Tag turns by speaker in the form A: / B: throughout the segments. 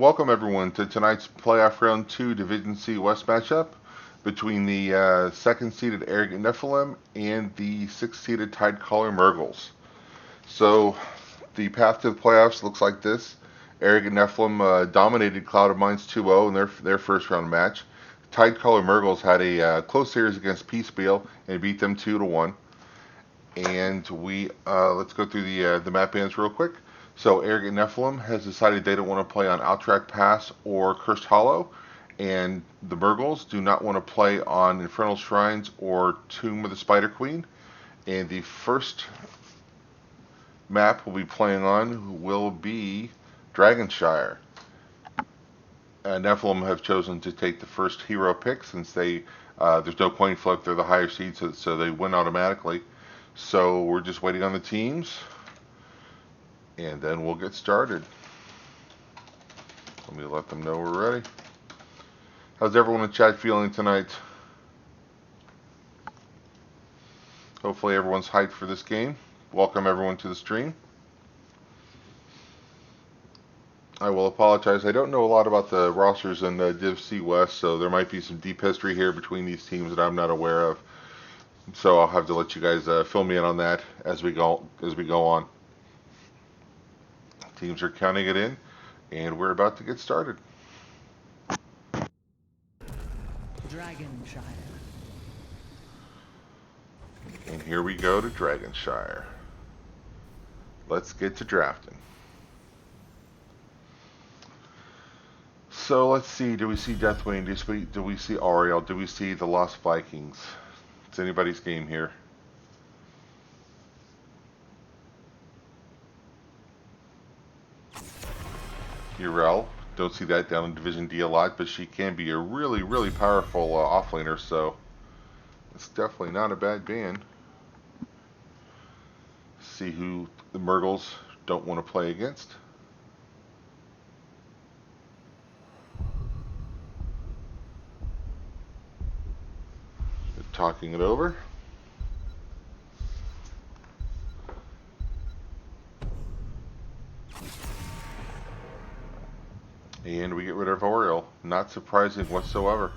A: welcome everyone to tonight's playoff round 2 Division C West matchup between the second-seeded Arrogant Nephalem and the sixth-seeded Tidecaller Mrgles. So the path to the playoffs looks like this. Arrogant Nephalem dominated Cloud of Mines 2-0 in their first round match. Tidecaller Mrgles had a close series against Peacebeal and beat them 2-1. And let's go through the map bands real quick. So Arrogant Nephalem has decided they don't want to play on Outtrack Pass or Cursed Hollow, and the Mrgles do not want to play on Infernal Shrines or Tomb of the Spider Queen. And the first map we'll be playing on will be Dragonshire. Nephalem have chosen to take the first hero pick since there's no coin flip, they're the higher seed, so they win automatically. So we're just waiting on the teams, and then we'll get started. Let me let them know we're ready. How's everyone in chat feeling tonight? Hopefully everyone's hyped for this game. Welcome everyone to the stream. I will apologize. I don't know a lot about the rosters in Div C West, so there might be some deep history here between these teams that I'm not aware of. So I'll have to let you guys fill me in on that as we go on. Teams are counting it in, and we're about to get started.
B: Dragonshire.
A: And here we go to Dragonshire. Let's get to drafting. So let's see. Do we see Deathwing? Do we see Ariel? Do we see the Lost Vikings? It's anybody's game here. Urel. Don't see that down in Division D a lot, but she can be a really, really powerful offlaner, so it's definitely not a bad ban. See who the Mrgles don't want to play against. They're talking it over. And we get rid of Oriole. Not surprising whatsoever.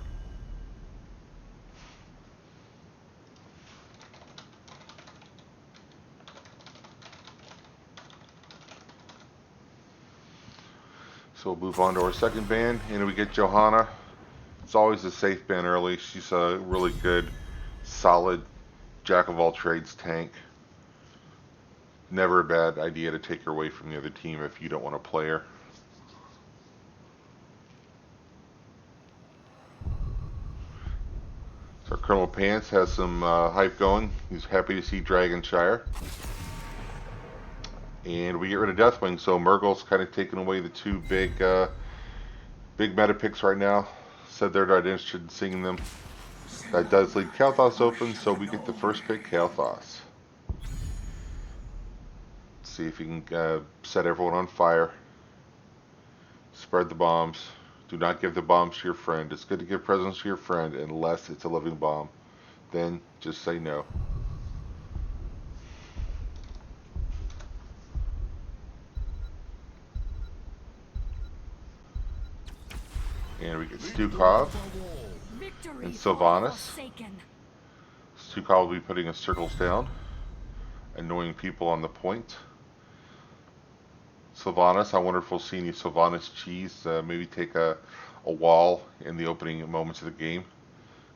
A: So we'll move on to our second ban, and we get Johanna. It's always a safe ban early. She's a really good, solid, jack-of-all-trades tank. Never a bad idea to take her away from the other team if you don't want to play her. So Colonel Pants has some hype going. He's happy to see Dragonshire. And we get rid of Deathwing, so Mrgles kind of taking away the two big meta picks right now. Said they're not interested in seeing them. That does leave Kael'thas open, so we get the first pick, Kael'thas. See if you can set everyone on fire. Spread the bombs. Do not give the bombs to your friend. It's good to give presents to your friend unless it's a living bomb. Then just say no. And we get Stukov and Sylvanas. Stukov will be putting his circles down, annoying people on the point. Sylvanas, I wonder if we'll see any Sylvanas cheese. Maybe take a wall in the opening moments of the game.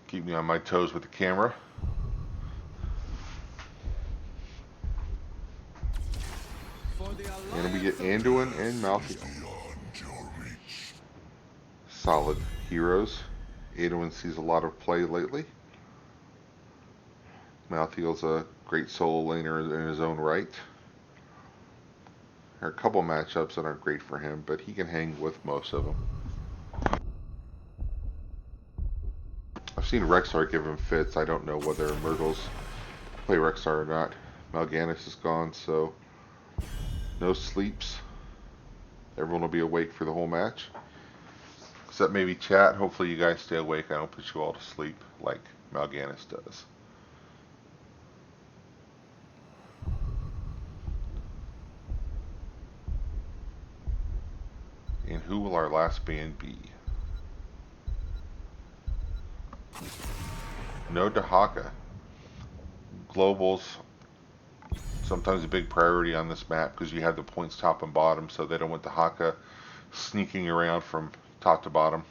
A: Keep me on my toes with the camera. And we get Anduin and Malthael. Solid heroes. Anduin sees a lot of play lately. Malthael's a great solo laner in his own right. There are a couple matchups that aren't great for him, but he can hang with most of them. I've seen Rexar give him fits. I don't know whether Mrgles play Rexar or not. Mal'Ganis is gone, so no sleeps. Everyone will be awake for the whole match. Except maybe chat. Hopefully you guys stay awake. I don't put you all to sleep like Mal'Ganis does. And who will our last band be? No Dahaka. Globals, sometimes a big priority on this map because you have the points top and bottom, so they don't want Dahaka sneaking around from top to bottom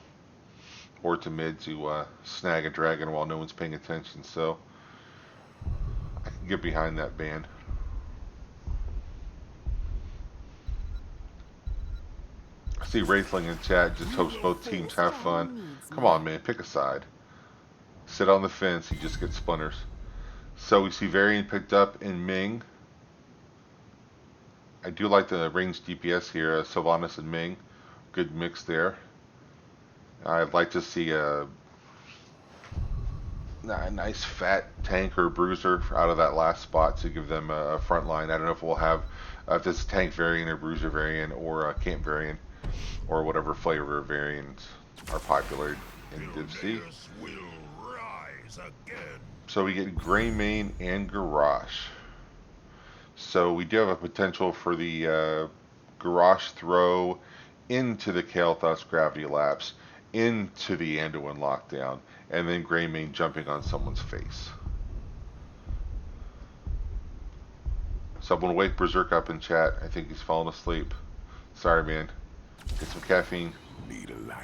A: or to mid to snag a dragon while no one's paying attention. So I can get behind that ban. I see Wraithling in chat, just hopes both teams have fun. Come on, man, pick a side. Sit on the fence, you just get splinters. So we see Varian picked up in Ming. I do like the ranged DPS here, Sylvanas and Ming. Good mix there. I'd like to see a nice fat tank or bruiser out of that last spot to give them a front line. I don't know if we'll have if this is tank variant or bruiser variant or camp variant or whatever flavor variants are popular in Div C. So we get Greymane and Garrosh. So we do have a potential for the Garrosh throw into the Kael'thas Gravity Lapse, into the Anduin lockdown, and then Greymane jumping on someone's face. Someone wake Berserk up in chat. I think he's fallen asleep. Sorry, man. Get some caffeine.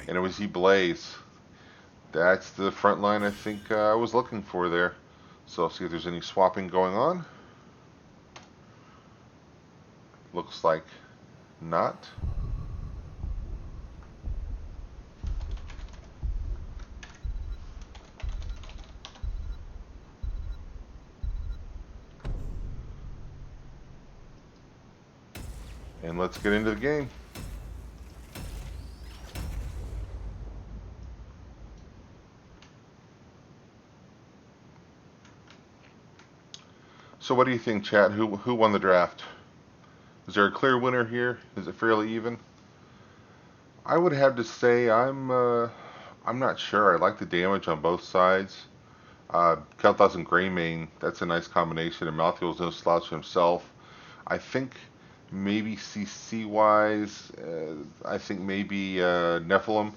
A: And it was Blaze. That's the front line I think I was looking for there. So I'll see if there's any swapping going on. Looks like not. And let's get into the game. So what do you think, chat? Who won the draft? Is there a clear winner here? Is it fairly even? I would have to say I'm not sure. I like the damage on both sides. Kael'thas and Greymane, that's a nice combination. And Malthael's no slouch himself. I think maybe CC wise, I think maybe Nephalem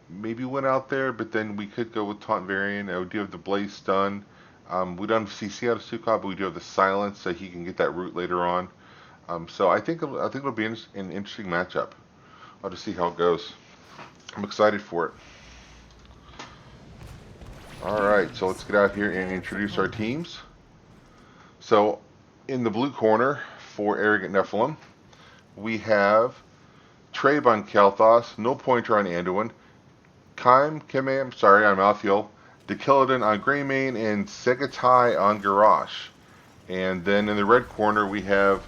A: maybe went out there, but then we could go with Taunt Variant. We do have the Blaze Stun. We don't have CC out of Sukkot, but we do have the Silence, so he can get that root later on. So I think it'll be an interesting matchup. I'll just see how it goes. I'm excited for it. All right, so let's get out here and introduce our teams. So in the blue corner for Arrogant Nephalem, we have Trabe on Kael'thas, No Pointer on Anduin, Kimam on Malthael, Dekillidan on Greymane, and Segatai on Garrosh. And then in the red corner we have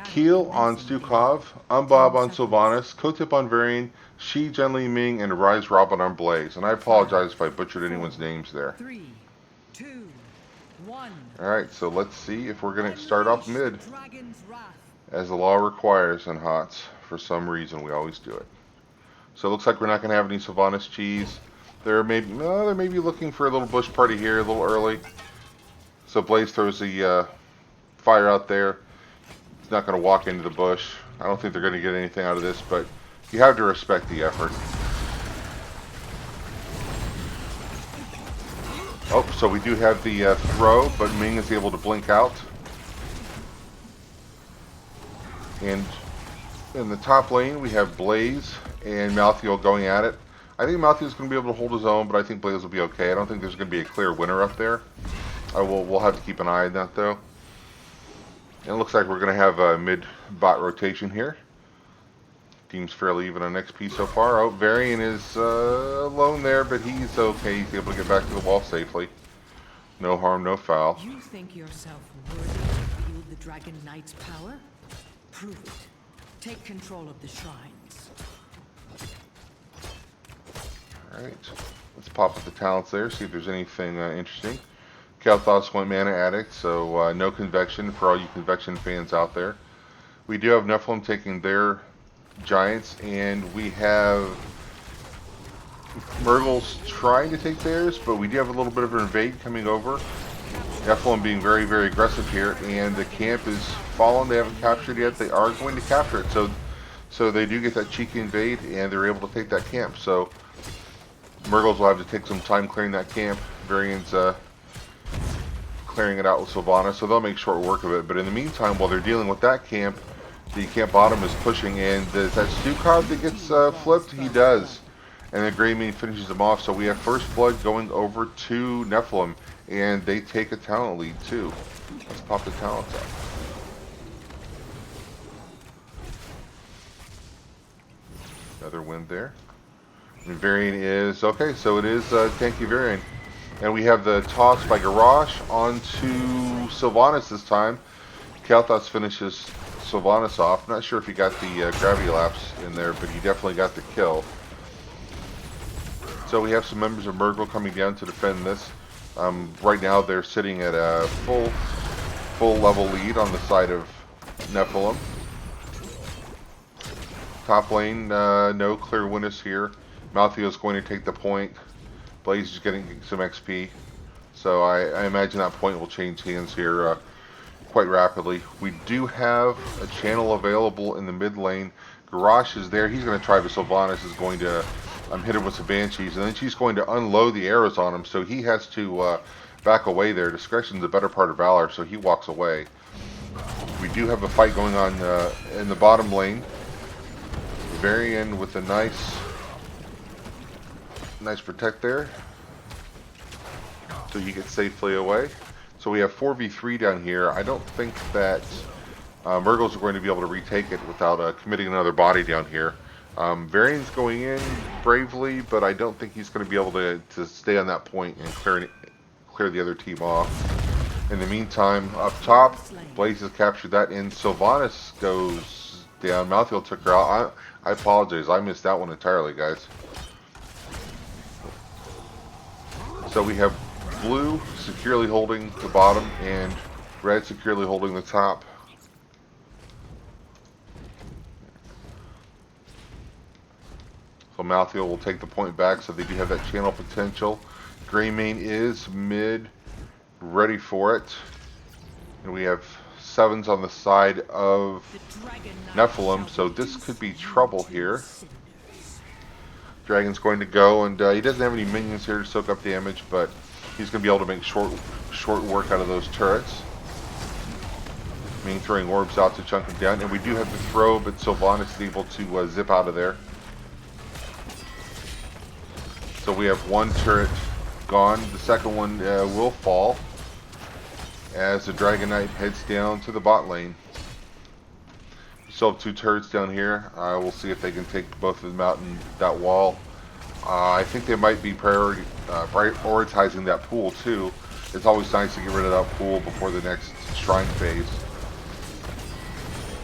A: Keel on Stukov, Umbob on Sylvanas, Kotip on Varian, Shi Zhenli Ming, and Rise Robin on Blaze. And I apologize if I butchered anyone's names there.
B: 3, 2, 1.
A: Alright, so let's see if we're going to start off mid. As the law requires in HOTS. For some reason, we always do it. So it looks like we're not going to have any Sylvanas cheese. They may be looking for a little bush party here a little early. So Blaze throws the fire out there. He's not going to walk into the bush. I don't think they're going to get anything out of this, but you have to respect the effort. Oh, so we do have the throw, but Ming is able to blink out. And in the top lane, we have Blaze and Malthael going at it. I think Malthael's going to be able to hold his own, but I think Blaze will be okay. I don't think there's going to be a clear winner up there. We'll have to keep an eye on that, though. And it looks like we're going to have a mid-bot rotation here. Team's fairly even on XP so far. Oh, Varian is alone there, but he's okay. He's able to get back to the wall safely. No harm, no foul.
B: You think yourself worthy to wield the Dragon Knight's power? Prove it. Take control of the shrines.
A: Alright, let's pop up the talents there, see if there's anything interesting. Kael'thas went Mana Addict, so no Convection for all you Convection fans out there. We do have Nephalem taking their Giants, and we have Mrgles trying to take theirs, but we do have a little bit of an invade coming over. Nephalem being very, very aggressive here, and the camp is fallen. They haven't captured yet. They are going to capture it. So So they do get that cheeky invade, and they're able to take that camp. So Mrgles will have to take some time clearing that camp. Varian's clearing it out with Sylvana, so they'll make short work of it. But in the meantime, while they're dealing with that camp, the camp bottom is pushing in. Does that Stukov that gets flipped? He does. And then Greymane finishes them off. So we have First Blood going over to Nephalem, and they take a talent lead too. Let's pop the talents up. Another win there. And Varian is, okay, so it is Tanky Varian. And we have the toss by Garrosh onto Sylvanas this time. Kalthos finishes Sylvanas off. Not sure if he got the gravity lapse in there, but he definitely got the kill. So we have some members of Mrgle coming down to defend this. Right now they're sitting at a full level lead on the side of Nephalem. Top lane, no clear winners here. Maltheo is going to take the point. Blaze is getting some XP. So I imagine that point will change hands here quite rapidly. We do have a channel available in the mid lane. Garrosh is there. He's going to try, but Sylvanas is going to hit him with some Banshees. And then she's going to unload the arrows on him. So he has to back away there. Discretion's the better part of Valor, so he walks away. We do have a fight going on in the bottom lane. Varian with a nice protect there, so he gets safely away. So we have 4v3 down here. I don't think that Mrgles are going to be able to retake it without committing another body down here. Varian's going in bravely, but I don't think he's going to be able to stay on that point and clear the other team off. In the meantime, up top, Blaze has captured that, and Sylvanas goes down. Maltheo took her out. I apologize. I missed that one entirely, guys. So we have blue securely holding the bottom and red securely holding the top. So Maltheo will take the point back, so they do have that channel potential. Greymane is mid, ready for it. And we have 7s on the side of Nephalem, so this could be trouble here. Dragon's going to go, and he doesn't have any minions here to soak up damage, but he's going to be able to make short work out of those turrets. Throwing orbs out to chunk them down, and we do have the throw, but Sylvanas is able to zip out of there. So we have one turret gone. The second one will fall as the Dragon Knight heads down to the bot lane. We still have 2 turrets down here. We'll see if they can take both of them out in that wall. I think they might be prioritizing that pool too. It's always nice to get rid of that pool before the next shrine phase.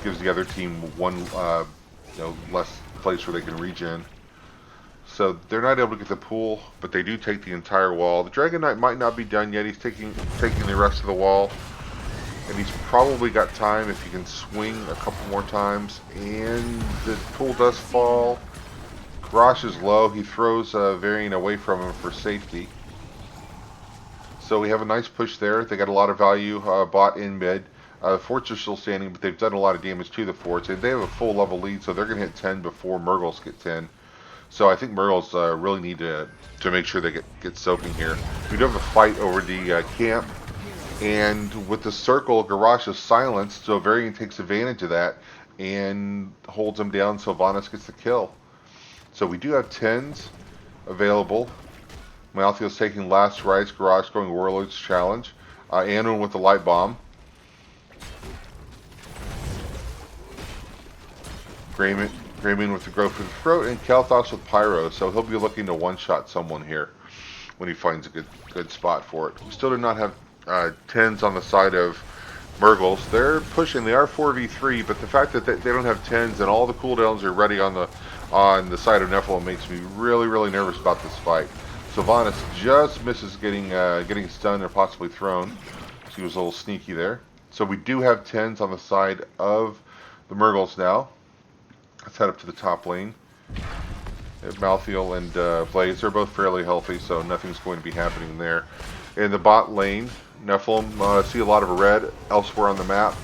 A: Gives the other team one less place where they can regen. So they're not able to get the pool, but they do take the entire wall. The Dragon Knight might not be done yet. He's taking the rest of the wall. And he's probably got time if he can swing a couple more times. And the pool does fall. Garrosh is low. He throws Varian away from him for safety. So we have a nice push there. They got a lot of value bought in mid. Forts are still standing, but they've done a lot of damage to the forts. And they have a full level lead, so they're going to hit 10 before Mrgles get 10. So I think Mrgles really need to make sure they get soaking here. We do have a fight over the camp. And with the circle, Garrosh is silenced, so Varian takes advantage of that and holds him down. Sylvanas gets the kill. So we do have 10s available. Maltheo's taking last rites. Garrosh going Warlord's Challenge. Anwin with the light bomb. Greymane with the growth of the throat, and Kalthos with pyro. So he'll be looking to one-shot someone here when he finds a good spot for it. We still do not have 10s on the side of Mrgles. They're pushing. They are 4v3, but the fact that they don't have 10s and all the cooldowns are ready on the side of Nephalem makes me really nervous about this fight. Sylvanas just misses getting stunned or possibly thrown. She was a little sneaky there. So we do have 10s on the side of the Mrgles now. Let's head up to the top lane. Maltheo and Blaze are both fairly healthy, so nothing's going to be happening there. In the bot lane, Nephalem see a lot of red elsewhere on the map.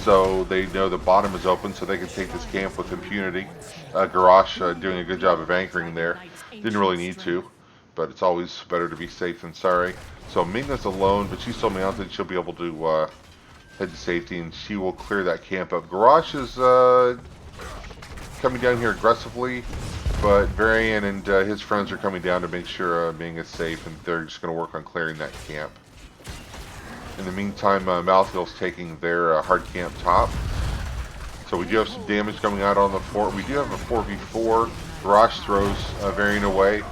A: so they know the bottom is open, so they can take this camp with impunity. Garrosh doing a good job of anchoring there. Didn't really need to, but it's always better to be safe than sorry. So Mina's alone, but she's still mounted. She'll be able to head to safety, and she will clear that camp up. Garrosh is coming down here aggressively, but Varian and his friends are coming down to make sure Ming is safe, and they're just going to work on clearing that camp. In the meantime, Malthael's taking their hard camp top. So we do have some damage coming out on the fort. We do have a 4v4. Garrosh throws Varian away,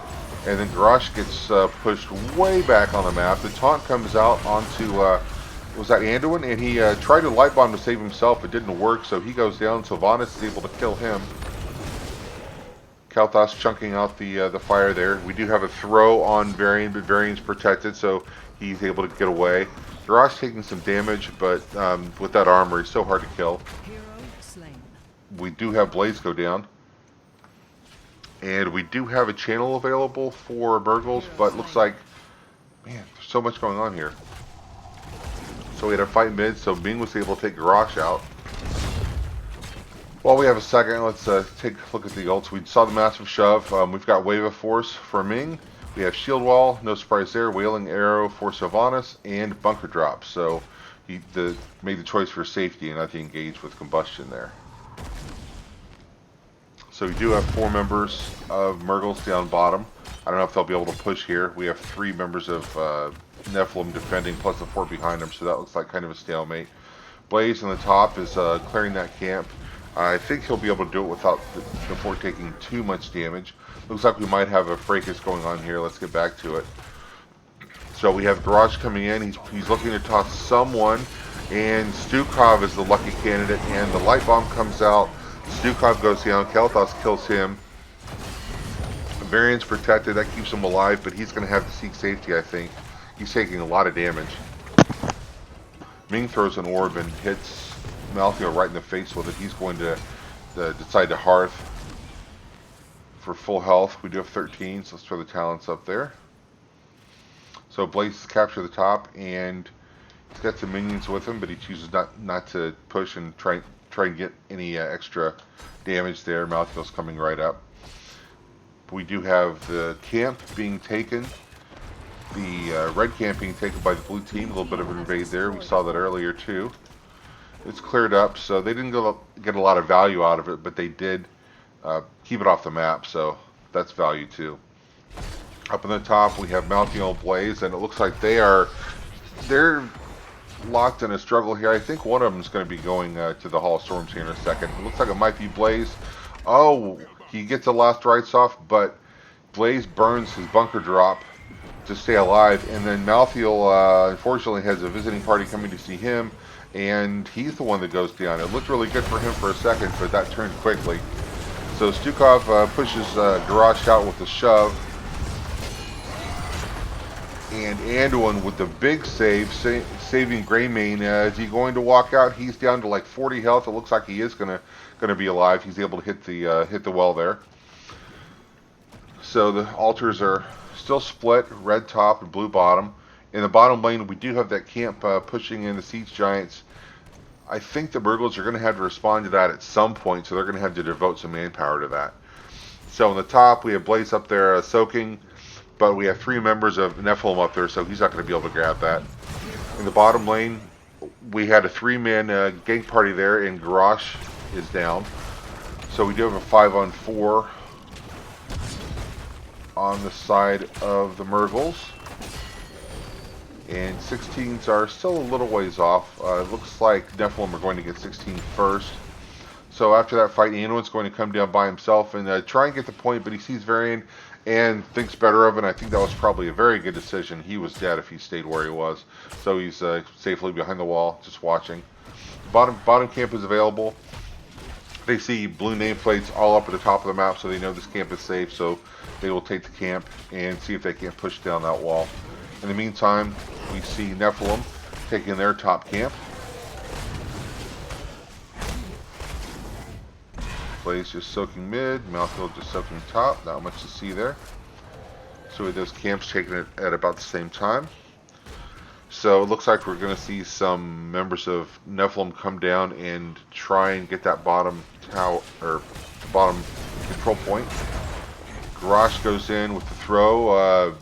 A: and then Garrosh gets pushed way back on the map. The taunt comes out onto, was that Anduin? And he tried to light bomb to save himself. It didn't work, so he goes down. Sylvanas is able to kill him. Kalthas chunking out the fire there. We do have a throw on Varian, but Varian's protected, so he's able to get away. Garrosh taking some damage, but with that armor, he's so hard to kill. We do have Blaze go down. And we do have a channel available for Mrgles, but looks like, man, there's so much going on here. So we had a fight mid, so Ming was able to take Garrosh out. While we have a second, let's take a look at the ults. We saw the massive shove. We've got Wave of Force for Ming. We have Shield Wall, no surprise there. Wailing Arrow for Sylvanas, and Bunker Drop. So he made the choice for safety and not to engage with Combustion there. So we do have 4 members of Mrgles down bottom. I don't know if they'll be able to push here. We have 3 members of Nephalem defending, plus the 4 behind them, so that looks like kind of a stalemate. Blaze on the top is clearing that camp. I think he'll be able to do it without the fort taking too much damage. Looks like we might have a fracas going on here. Let's get back to it. So we have Garrosh coming in. He's looking to toss someone, and Stukov is the lucky candidate, and the light bomb comes out. Stukov goes down. Kalthas kills him. Varian's protected. That keeps him alive, but he's going to have to seek safety, I think. He's taking a lot of damage. Ming throws an orb and hits Malthael right in the face with it. He's going to decide to Hearth for full health. We do have 13, so let's throw the talents up there. So Blaze capture the top, and he's got some minions with him, but he chooses not to push and try and get any extra damage there. Malthael's coming right up. We do have the camp being taken. The red camp being taken by the blue team. A little bit of an invade there. We saw that earlier too. It's cleared up, so they didn't get a lot of value out of it, but they did keep it off the map, so that's value too. Up on the top we have Malthael and Blaze, and it looks like they're locked in a struggle here. I think one of them is going to be going to the Hall of Storms here in a second. It looks like it might be Blaze. Oh, he gets the last rights off, but Blaze burns his bunker drop to stay alive, and then Malthael unfortunately has a visiting party coming to see him, and he's the one that goes down. It looked really good for him for a second, but that turned quickly. So Stukov pushes Garrosh out with a shove, and Anduin with the big save, saving Greymane. Is he going to walk out? He's down to like 40 health. It looks like he is gonna be alive. He's able to hit the well there. So the altars are still split, red top and blue bottom. In the bottom lane, we do have that camp pushing in the Siege Giants. I think the Mrgles are going to have to respond to that at some point, so they're going to have to devote some manpower to that. So on the top, we have Blaze up there soaking, but we have 3 members of Nephalem up there, so he's not going to be able to grab that. In the bottom lane, we had a 3-man gank party there, and Garrosh is down. So we do have a 5-on-4 on the side of the Mrgles. And 16s are still a little ways off. It looks like Nephalem are going to get 16 first. So after that fight, Anduin's going to come down by himself and try and get the point, but he sees Varian and thinks better of it. And I think that was probably a very good decision. He was dead if he stayed where he was. So he's safely behind the wall, just watching. Bottom camp is available. They see blue nameplates all up at the top of the map, so they know this camp is safe. So they will take the camp and see if they can't push down that wall. In the meantime, we see Nephalem taking their top camp. Blaze just soaking mid, Malthael just soaking top, not much to see there. So we have those camps taking it at about the same time. So it looks like we're going to see some members of Nephalem come down and try and get that bottom tower or bottom control point. Garrosh goes in with the throw.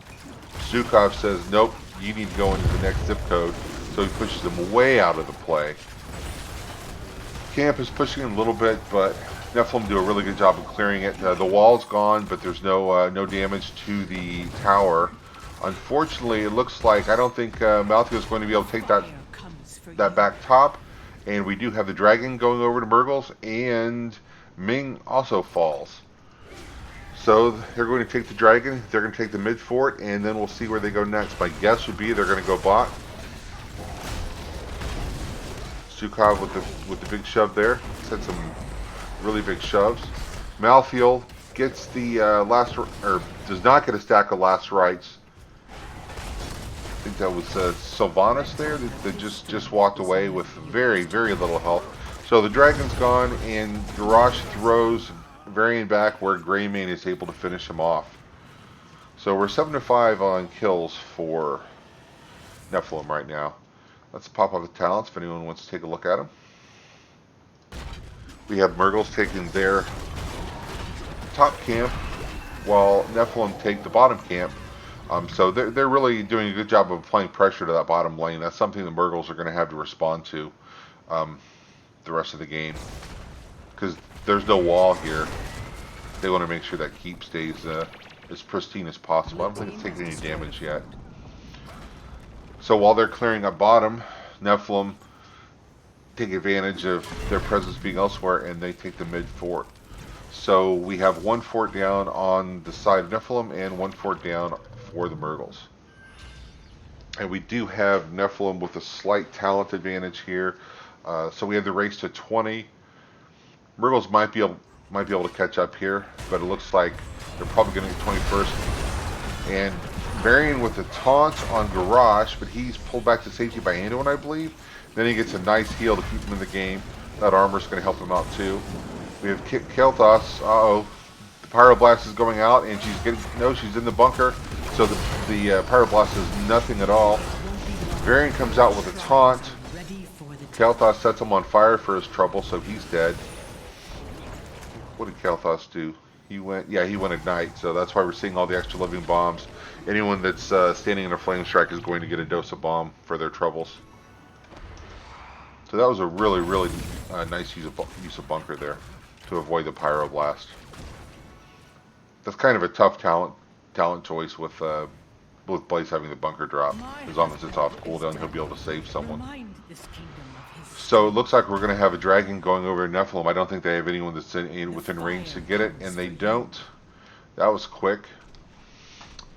A: Zukov says, "Nope, you need to go into the next zip code." So he pushes him way out of the play. Camp is pushing him a little bit, but Nephalem do a really good job of clearing it. The wall's gone, but there's no damage to the tower. Unfortunately, it looks like I don't think Malthus is going to be able to take that back top, and we do have the dragon going over to Mrgles, and Ming also falls. So they're going to take the dragon, they're going to take the mid fort, and then we'll see where they go next. My guess would be they're going to go bot. Zukov with the big shove there. Set some really big shoves. Malthael gets the does not get a stack of last rites. I think that was Sylvanas there that just walked away with very, very little health. So the dragon's gone, and Garrosh throws Varian back where Greymane is able to finish him off. So we're 7-5 on kills for Nephalem right now. Let's pop up the talents if anyone wants to take a look at them. We have Mrgles taking their top camp, while Nephalem take the bottom camp. So they're really doing a good job of applying pressure to that bottom lane. That's something the Mrgles are going to have to respond to the rest of the game. Because there's no wall here. They want to make sure that keep stays as pristine as possible. I don't think it's taking any damage yet. So while they're clearing up bottom, Nephalem take advantage of their presence being elsewhere, and they take the mid fort. So we have one fort down on the side of Nephalem and one fort down for the Mrgles. And we do have Nephalem with a slight talent advantage here. So we have the race to 20. Mrgles might be able to catch up here, but it looks like they're probably going to get 21st. And Varian with a taunt on Garrosh, but he's pulled back to safety by Anduin, I believe. Then he gets a nice heal to keep him in the game. That armor's going to help him out too. We have Kael'thas. Uh-oh. The Pyroblast is going out, and she's in the bunker. So the Pyroblast is nothing at all. Varian comes out with a taunt. Kael'thas sets him on fire for his trouble, so he's dead. What did Kael'thas do? He went Ignite, so that's why we're seeing all the extra living bombs. Anyone that's standing in a flame strike is going to get a dose of bomb for their troubles. So that was a really, really nice use of bunker there to avoid the Pyroblast. That's kind of a tough talent choice with Blaze having the bunker drop. As long as it's off cooldown, he'll be able to save someone. So it looks like we're going to have a dragon going over Nephalem. I don't think they have anyone that's within range to get it, and they don't. That was quick.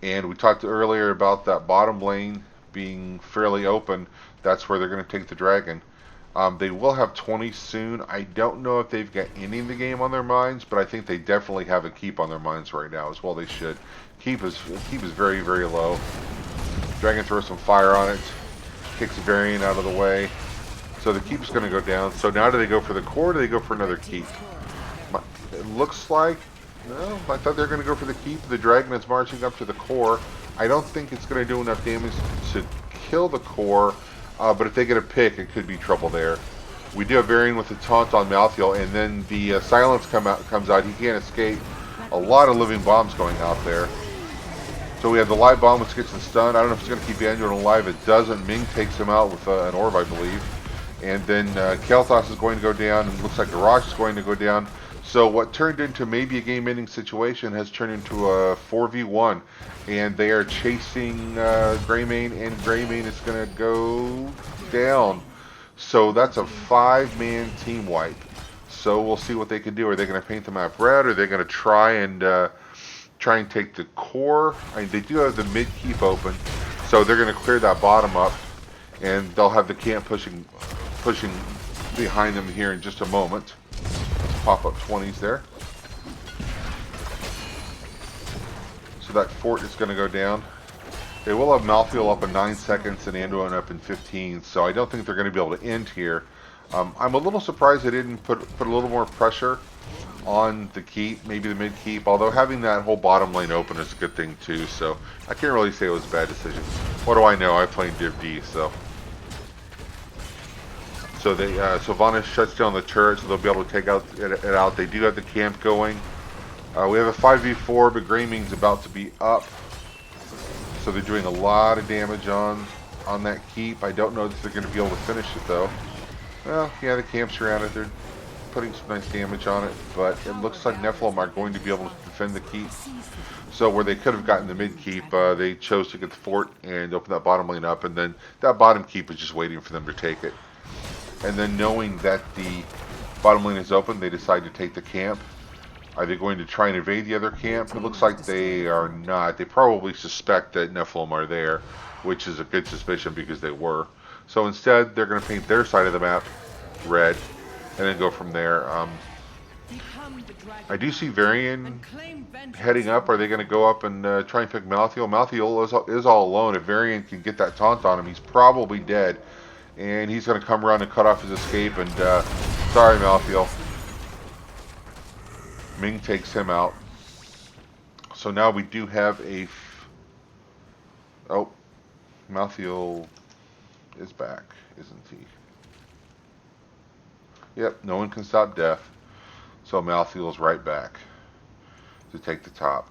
A: And we talked earlier about that bottom lane being fairly open. That's where they're going to take the dragon. They will have 20 soon. I don't know if they've got any in the game on their minds, but I think they definitely have a keep on their minds right now as well. They should. Keep is very, very low. Dragon throws some fire on it, kicks Varian out of the way. So the keep is going to go down. So now do they go for the core or do they go for another keep? It looks like, no, I thought they were going to go for the keep. The dragon is marching up to the core. I don't think it's going to do enough damage to kill the core, but if they get a pick, it could be trouble there. We do have Varian with the taunt on Malthael, and then the silence comes out. He can't escape. A lot of living bombs going out there. So we have the live bomb which gets the stun. I don't know if it's going to keep Anduin alive. It doesn't. Ming takes him out with an orb, I believe. And then Kael'thas is going to go down, and it looks like Garrosh is going to go down. So what turned into maybe a game-ending situation has turned into a 4v1. And they are chasing Greymane, and Greymane is going to go down. So that's a 5-man team wipe. So we'll see what they can do. Are they going to paint the map red? Or are they going to try and take the core? I mean, they do have the mid keep open. So they're going to clear that bottom up. And they'll have the camp pushing behind them here in just a moment. Let's pop up 20s there. So that fort is going to go down. They will have Malthael up in 9 seconds and Anduin up in 15, so I don't think they're going to be able to end here. I'm a little surprised they didn't put a little more pressure on the keep, maybe the mid keep. Although having that whole bottom lane open is a good thing too. So I can't really say it was a bad decision. What do I know? I played Div D, so. So they Sylvanas shuts down the turret, so they'll be able to take it out. They do have the camp going. We have a 5v4, but Greyming's about to be up, so they're doing a lot of damage on that keep. I don't know if they're going to be able to finish it though. Well, yeah, the camp's around it. They're putting some nice damage on it, but it looks like Nephalem are going to be able to defend the keep. So where they could have gotten the mid keep, they chose to get the fort and open that bottom lane up, and then that bottom keep is just waiting for them to take it. And then knowing that the bottom lane is open, they decide to take the camp. Are they going to try and invade the other camp? It looks like they are not. They probably suspect that Nephalem are there, which is a good suspicion because they were. So instead, they're going to paint their side of the map red, and then go from there. I do see Varian heading up. Are they going to go up and try and pick Malthael? Malthael is all alone. If Varian can get that taunt on him, he's probably dead. And he's going to come around and cut off his escape. And sorry, Malthael. Ming takes him out. So now we do have a... Oh, Malthael is back, isn't he? Yep, no one can stop death. So Malthael's right back to take the top.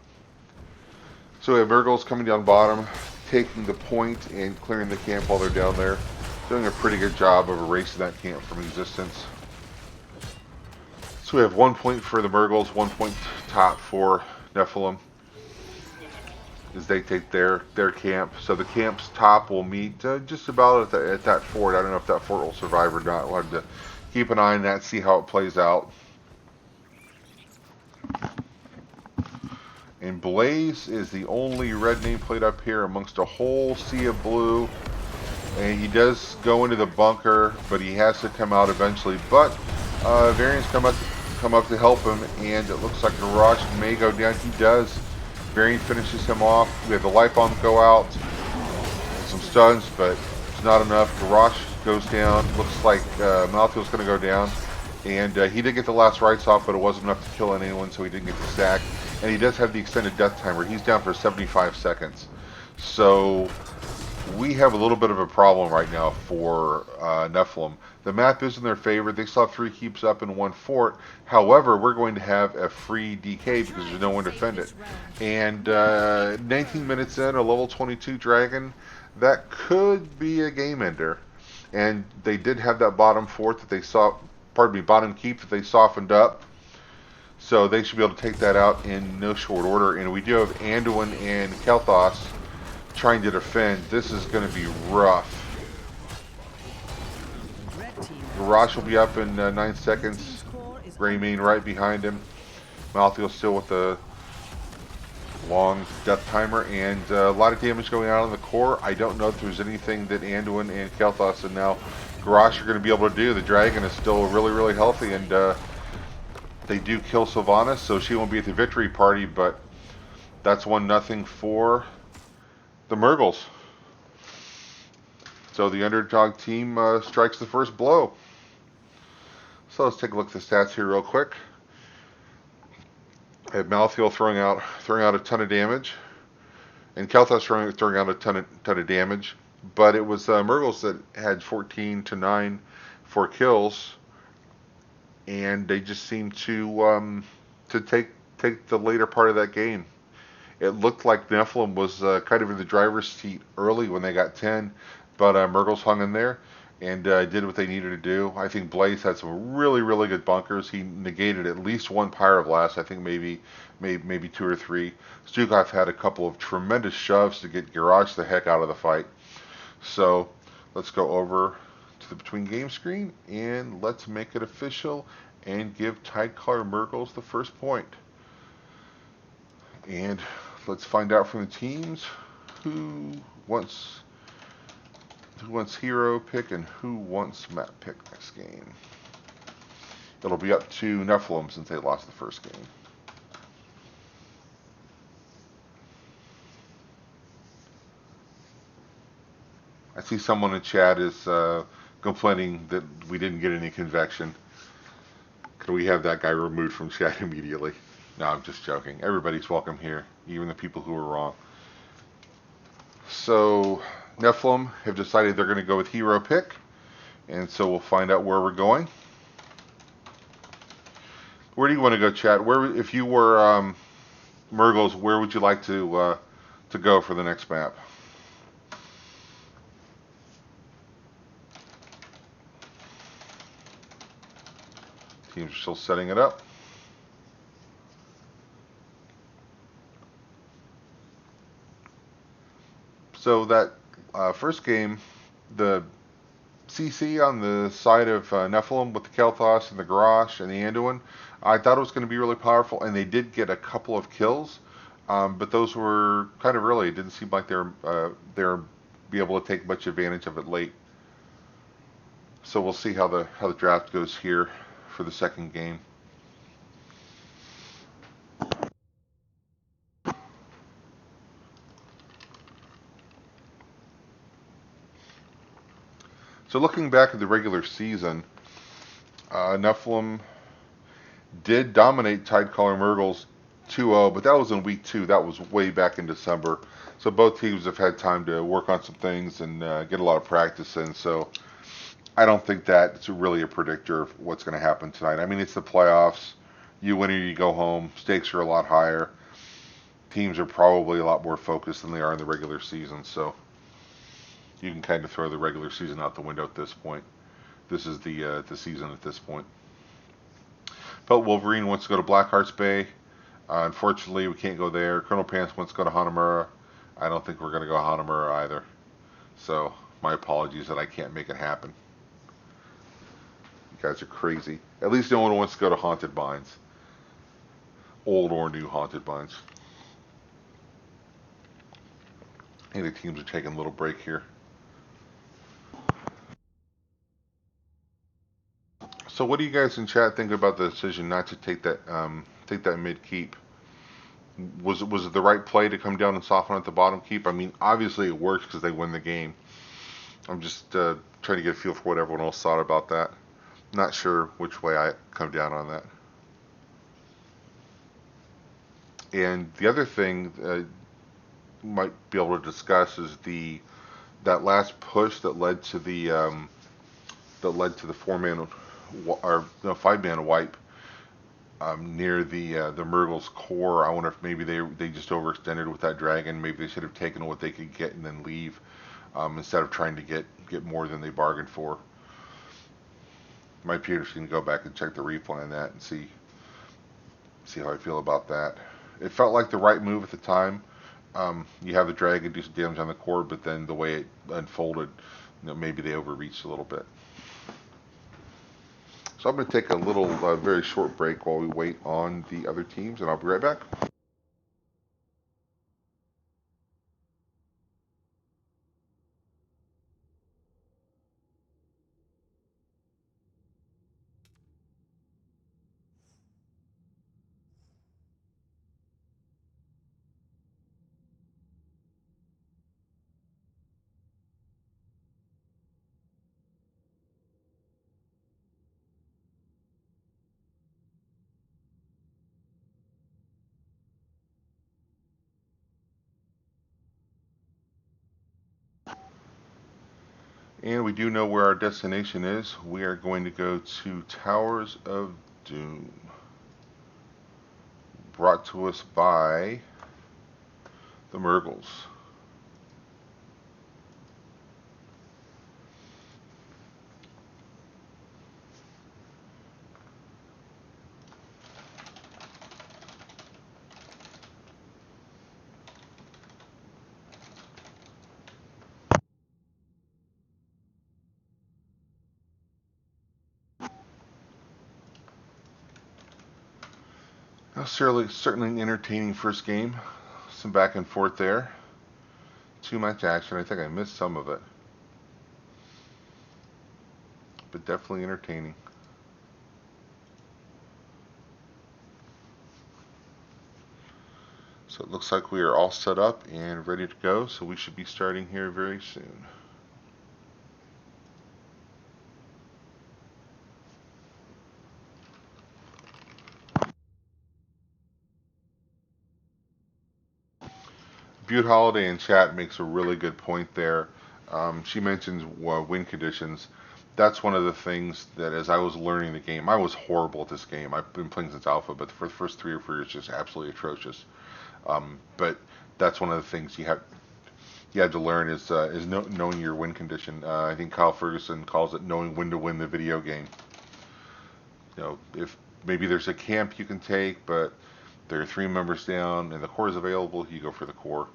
A: So we have Mrgles coming down bottom, taking the point and clearing the camp while they're down there. Doing a pretty good job of erasing that camp from existence. So we have 1 point for the Mrgles, 1 point top for Nephalem as they take their camp. So the camp's top will meet just about at that fort. I don't know if that fort will survive or not. We'll have to keep an eye on that, see how it plays out. And Blaze is the only red nameplate up here amongst a whole sea of blue. And he does go into the bunker, but he has to come out eventually. But Varian's come up to help him, and it looks like Garage may go down. He does. Varian finishes him off. We have the light bomb go out, and some stuns, but it's not enough. Garage goes down. Looks like Malthael's going to go down. And he did get the last rights off, but it wasn't enough to kill anyone, so he didn't get the stack. And he does have the extended death timer. He's down for 75 seconds. So we have a little bit of a problem right now for Nephalem. The map is in their favor. They still have 3 keeps up and 1 fort. However, we're going to have a free DK because there's no one to defend it. And 19 minutes in, a level 22 dragon, that could be a game ender. And they did have that bottom fort that they saw, bottom keep that they softened up. So they should be able to take that out in no short order. And we do have Anduin and Kelthos trying to defend. This is going to be rough. Garrosh will be up in 9 seconds. Greymane right behind him. Malthael still with the long death timer, and a lot of damage going on in the core. I don't know if there's anything that Anduin and Kelthos and now Garrosh are going to be able to do. The dragon is still really, really healthy, and they do kill Sylvanas, so she won't be at the victory party, but that's 1-0 for the Mrgles. So the underdog team strikes the first blow. So let's take a look at the stats here real quick. I have Malthael throwing out a ton of damage, and Kelthos throwing out a ton of damage. But it was Mrgles that had 14 to 9 for kills, and they just seemed to take the later part of that game. It looked like Nephalem was kind of in the driver's seat early when they got 10, but Mrgles hung in there and did what they needed to do. I think Blaze had some really, really good bunkers. He negated at least 1 Pyroblast, I think maybe 2 or 3. Stukov had a couple of tremendous shoves to get Garrosh the heck out of the fight. So let's go over to the between game screen and let's make it official and give Tidecaller Mrgles the first point. And let's find out from the teams who wants hero pick and who wants map pick next game. It'll be up to Nephalem since they lost the first game. I see someone in chat is complaining that we didn't get any convection. Could we have that guy removed from chat immediately? No, I'm just joking. Everybody's welcome here, even the people who are wrong. So, Nephalem have decided they're going to go with hero pick, and so we'll find out where we're going. Where do you want to go, chat? Where, if you were Mrgles, where would you like to go for the next map? Teams are still setting it up. So that first game, the CC on the side of Nephalem with the Kel'Thas and the Garrosh and the Anduin, I thought it was going to be really powerful, and they did get a couple of kills, but those were kind of early. It didn't seem like they're be able to take much advantage of it late. So we'll see how the draft goes here for the second game. So looking back at the regular season, Nephalem did dominate Tidecaller Mrgles 2-0, but that was in week 2. That was way back in December. So both teams have had time to work on some things and get a lot of practice in. So I don't think that's really a predictor of what's going to happen tonight. I mean, it's the playoffs. You win or you go home. Stakes are a lot higher. Teams are probably a lot more focused than they are in the regular season. So you can kind of throw the regular season out the window at this point. This is the season at this point. But Wolverine wants to go to Blackheart's Bay. Unfortunately, we can't go there. Colonel Pants wants to go to Hanamura. I don't think we're going to go to Hanamura either. So my apologies that I can't make it happen. You guys are crazy. At least no one wants to go to Haunted Mines. Old or new Haunted Mines. And the teams are taking a little break here. So what do you guys in chat think about the decision not to take that mid keep? Was it the right play to come down and soften at the bottom keep? I mean, obviously it works because they win the game. I'm just trying to get a feel for what everyone else thought about that. Not sure which way I come down on that. And the other thing might be able to discuss is that last push that led to the 4-man or no 5-man wipe near the Mrgles core. I wonder if maybe they just overextended with that dragon. Maybe they should have taken what they could get and then leave instead of trying to get more than they bargained for. Might be interesting to go back and check the replay on that and see how I feel about that. It felt like the right move at the time. You have the dragon do some damage on the core, but then the way it unfolded, maybe they overreached a little bit. So I'm going to take a little, very short break while we wait on the other teams, and I'll be right back. And we do know where our destination is. We are going to go to Towers of Doom. Brought to us by the Mrgles. Certainly an entertaining first game. Some back and forth there. Too much action. I think I missed some of it. But definitely entertaining. So it looks like we are all set up and ready to go. So we should be starting here very soon. Butte Holiday in chat makes a really good point there. She mentions wind conditions. That's one of the things that as I was learning the game, I was horrible at this game. I've been playing since alpha, but for the first 3 or 4 years, just absolutely atrocious. But that's one of the things you had to learn is knowing your win condition. I think Kyle Ferguson calls it knowing when to win the video game. If maybe there's a camp you can take, but there are 3 members down and the core is available, you go for the core.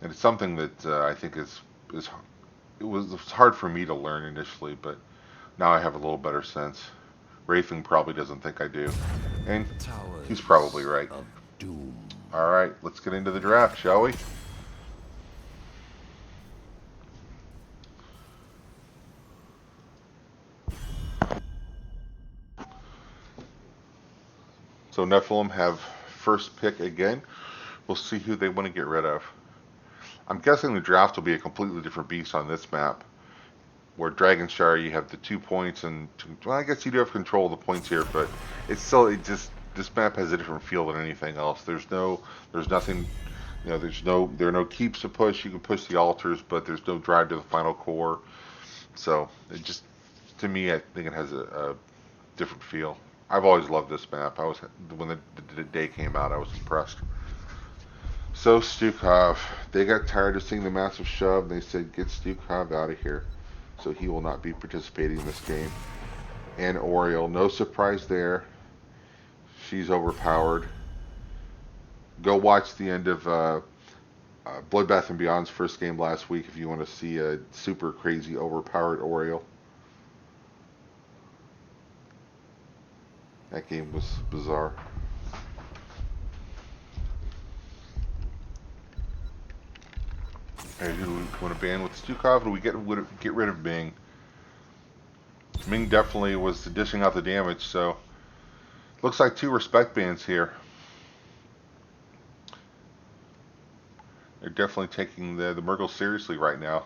A: And it's something that I think is it was hard for me to learn initially, but now I have a little better sense. Wraithing probably doesn't think I do, and he's probably right. All right, let's get into the draft, shall we? So Nephalem have first pick again. We'll see who they want to get rid of. I'm guessing the draft will be a completely different beast on this map. Where Dragonshire, you have the 2 points, and well, I guess you do have control of the points here, but it's still this map has a different feel than anything else. There's nothing, there are no keeps to push. You can push the altars, but there's no drive to the final core. So it just, to me, I think it has a different feel. I've always loved this map. When the day came out, I was impressed. So Stukov, they got tired of seeing the massive shove, and they said, get Stukov out of here. So he will not be participating in this game. And Oriole, no surprise there. She's overpowered. Go watch the end of Bloodbath and Beyond's first game last week if you want to see a super crazy overpowered Oriole. That game was bizarre. Hey, who do we want to ban with Stukov? Or do we get rid of Ming? Ming definitely was dishing out the damage, so looks like 2 respect bans here. They're definitely taking the Mrgles seriously right now.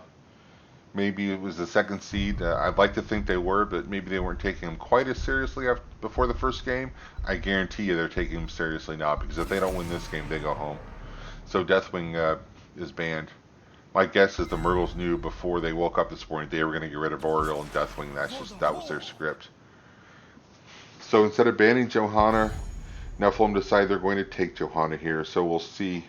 A: Maybe it was the second seed. I'd like to think they were, but maybe they weren't taking them quite as seriously before the first game. I guarantee you they're taking them seriously now, because if they don't win this game, they go home. So Deathwing is banned. My guess is the Mrgles knew before they woke up this morning they were going to get rid of Oriole and Deathwing. That was their script. So instead of banning Johanna, Nephalem decided they're going to take Johanna here. So we'll see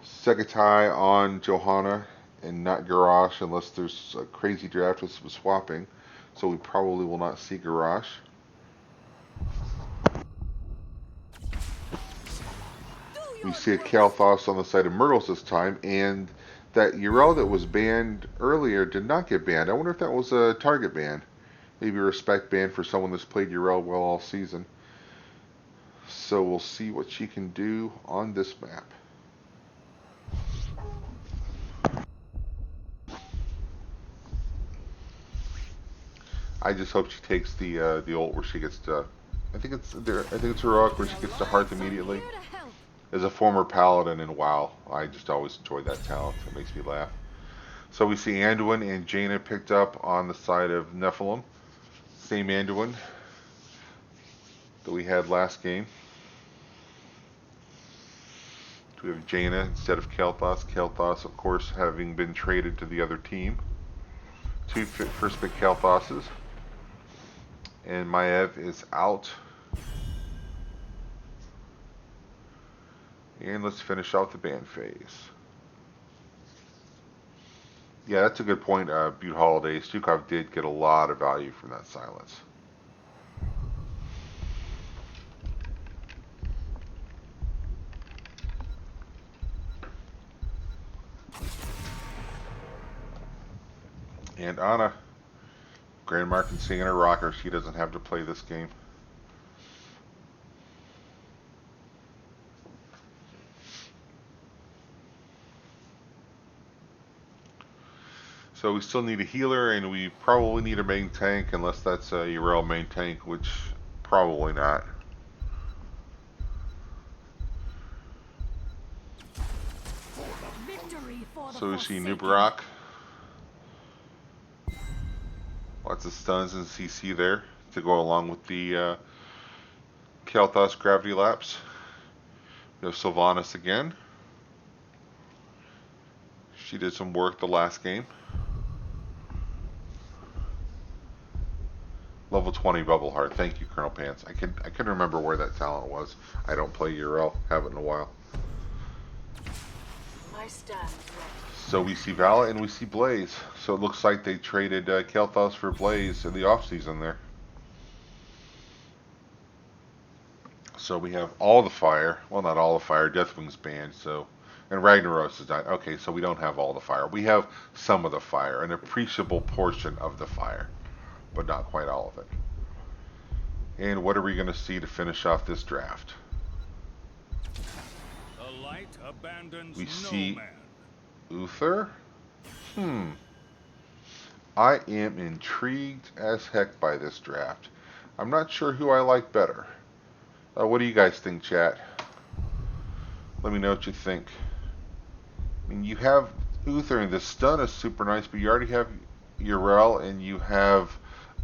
A: Segatai on Johanna and not Garrosh unless there's a crazy draft with some swapping. So we probably will not see Garrosh. We see a Kalthos on the side of Mrgles this time, and that Yrel that was banned earlier did not get banned. I wonder if that was a target ban. Maybe a respect ban for someone that's played Yrel well all season. So we'll see what she can do on this map. I just hope she takes the ult where she gets to. I think it's heroic where she gets to hearth immediately. As a former paladin in WoW, I just always enjoy that talent. It makes me laugh. So we see Anduin and Jaina picked up on the side of Nephalem. Same Anduin that we had last game. We have Jaina instead of Kalthos. Kalthos, of course, having been traded to the other team. 2 first pick Kalthoses. And Maev is out. And let's finish out the ban phase. Yeah, that's a good point, Butte Holiday. Stukov did get a lot of value from that silence. And Anna, Grand Market singing her rocker. She doesn't have to play this game. So we still need a healer, and we probably need a main tank, unless that's a Yrel main tank, which probably not. So we see Nubarak. Lots of stuns and CC there to go along with the Kalthos Gravity Lapse. We have Sylvanas again. She did some work the last game. Level 20 Bubble Heart. Thank you, Colonel Pants. I couldn't remember where that talent was. I don't play URL. Haven't in a while. So we see Vala and we see Blaze. So it looks like they traded Kael'thas for Blaze in the offseason there. So we have all the fire. Well, not all the fire. Deathwing's banned. So, and Ragnaros is not. Okay, so we don't have all the fire. We have some of the fire, an appreciable portion of the fire, but not quite all of it. And what are we going to see to finish off this draft?
C: The light abandons
A: We
C: no
A: see
C: man.
A: Uther. I am intrigued as heck by this draft. I'm not sure who I like better. What do you guys think, chat? Let me know what you think. I mean, you have Uther, and the stun is super nice, but you already have Yrel, and you have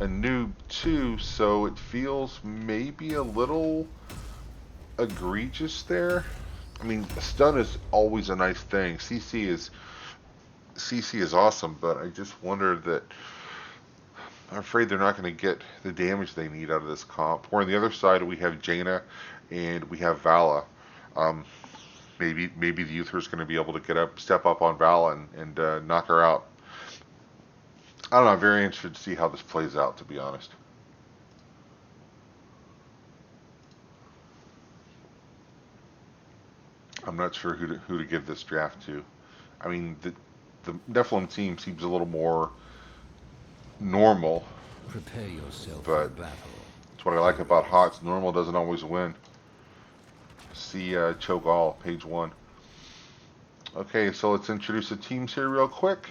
A: a noob too, so it feels maybe a little egregious there. I mean, stun is always a nice thing. CC is awesome, but I just wonder that I'm afraid they're not going to get the damage they need out of this comp. Where on the other side we have Jaina and we have Vala. Maybe the Uther is going to be able to step up on Vala and knock her out. I don't know. I'm very interested to see how this plays out, to be honest. I'm not sure who to give this draft to. I mean, the Nephalem team seems a little more normal.
D: Prepare yourself
A: but
D: for battle.
A: That's what I like about HOTS. Normal doesn't always win. See Cho'Gall, page 1. Okay, so let's introduce the teams here real quick.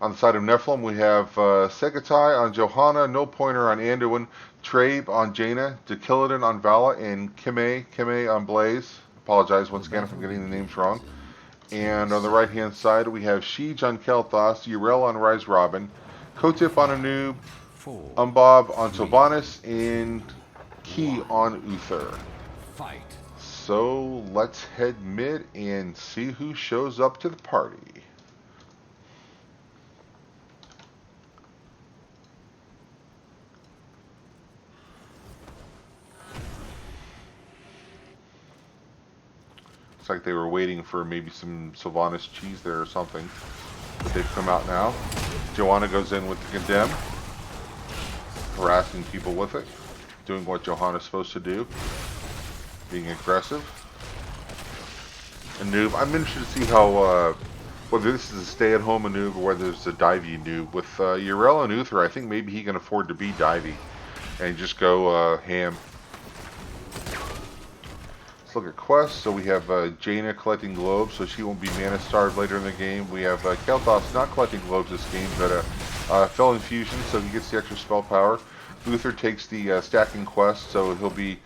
A: On the side of Nephalem, we have Segatai on Johanna, No Pointer on Anduin, Trabe on Jaina, Dekiladin on Vala, and Kime on Blaze. Apologize once again if I'm getting the names wrong. And on the right-hand side, we have Sheej on Kael'thas, Yrel on Rise Robin, Kotip on Anub, Umbob on Sylvanas, and Key on Uther.
D: Fight.
A: So let's head mid and see who shows up to the party. Looks like they were waiting for maybe some Sylvanas cheese there or something. But they've come out now. Johanna goes in with the Condemn, harassing people with it, doing what Johanna's supposed to do, being aggressive. Anub, I'm interested to see how, whether this is a stay-at-home Anub or whether it's a divey Anub. With Yrel and Uther, I think maybe he can afford to be divey and just go ham. Let's look at quests. So we have Jaina collecting globes, so she won't be mana starved later in the game. We have Kael'thas not collecting globes this game, but Fell Infusion, so he gets the extra spell power. Uther takes the stacking quest, so he'll be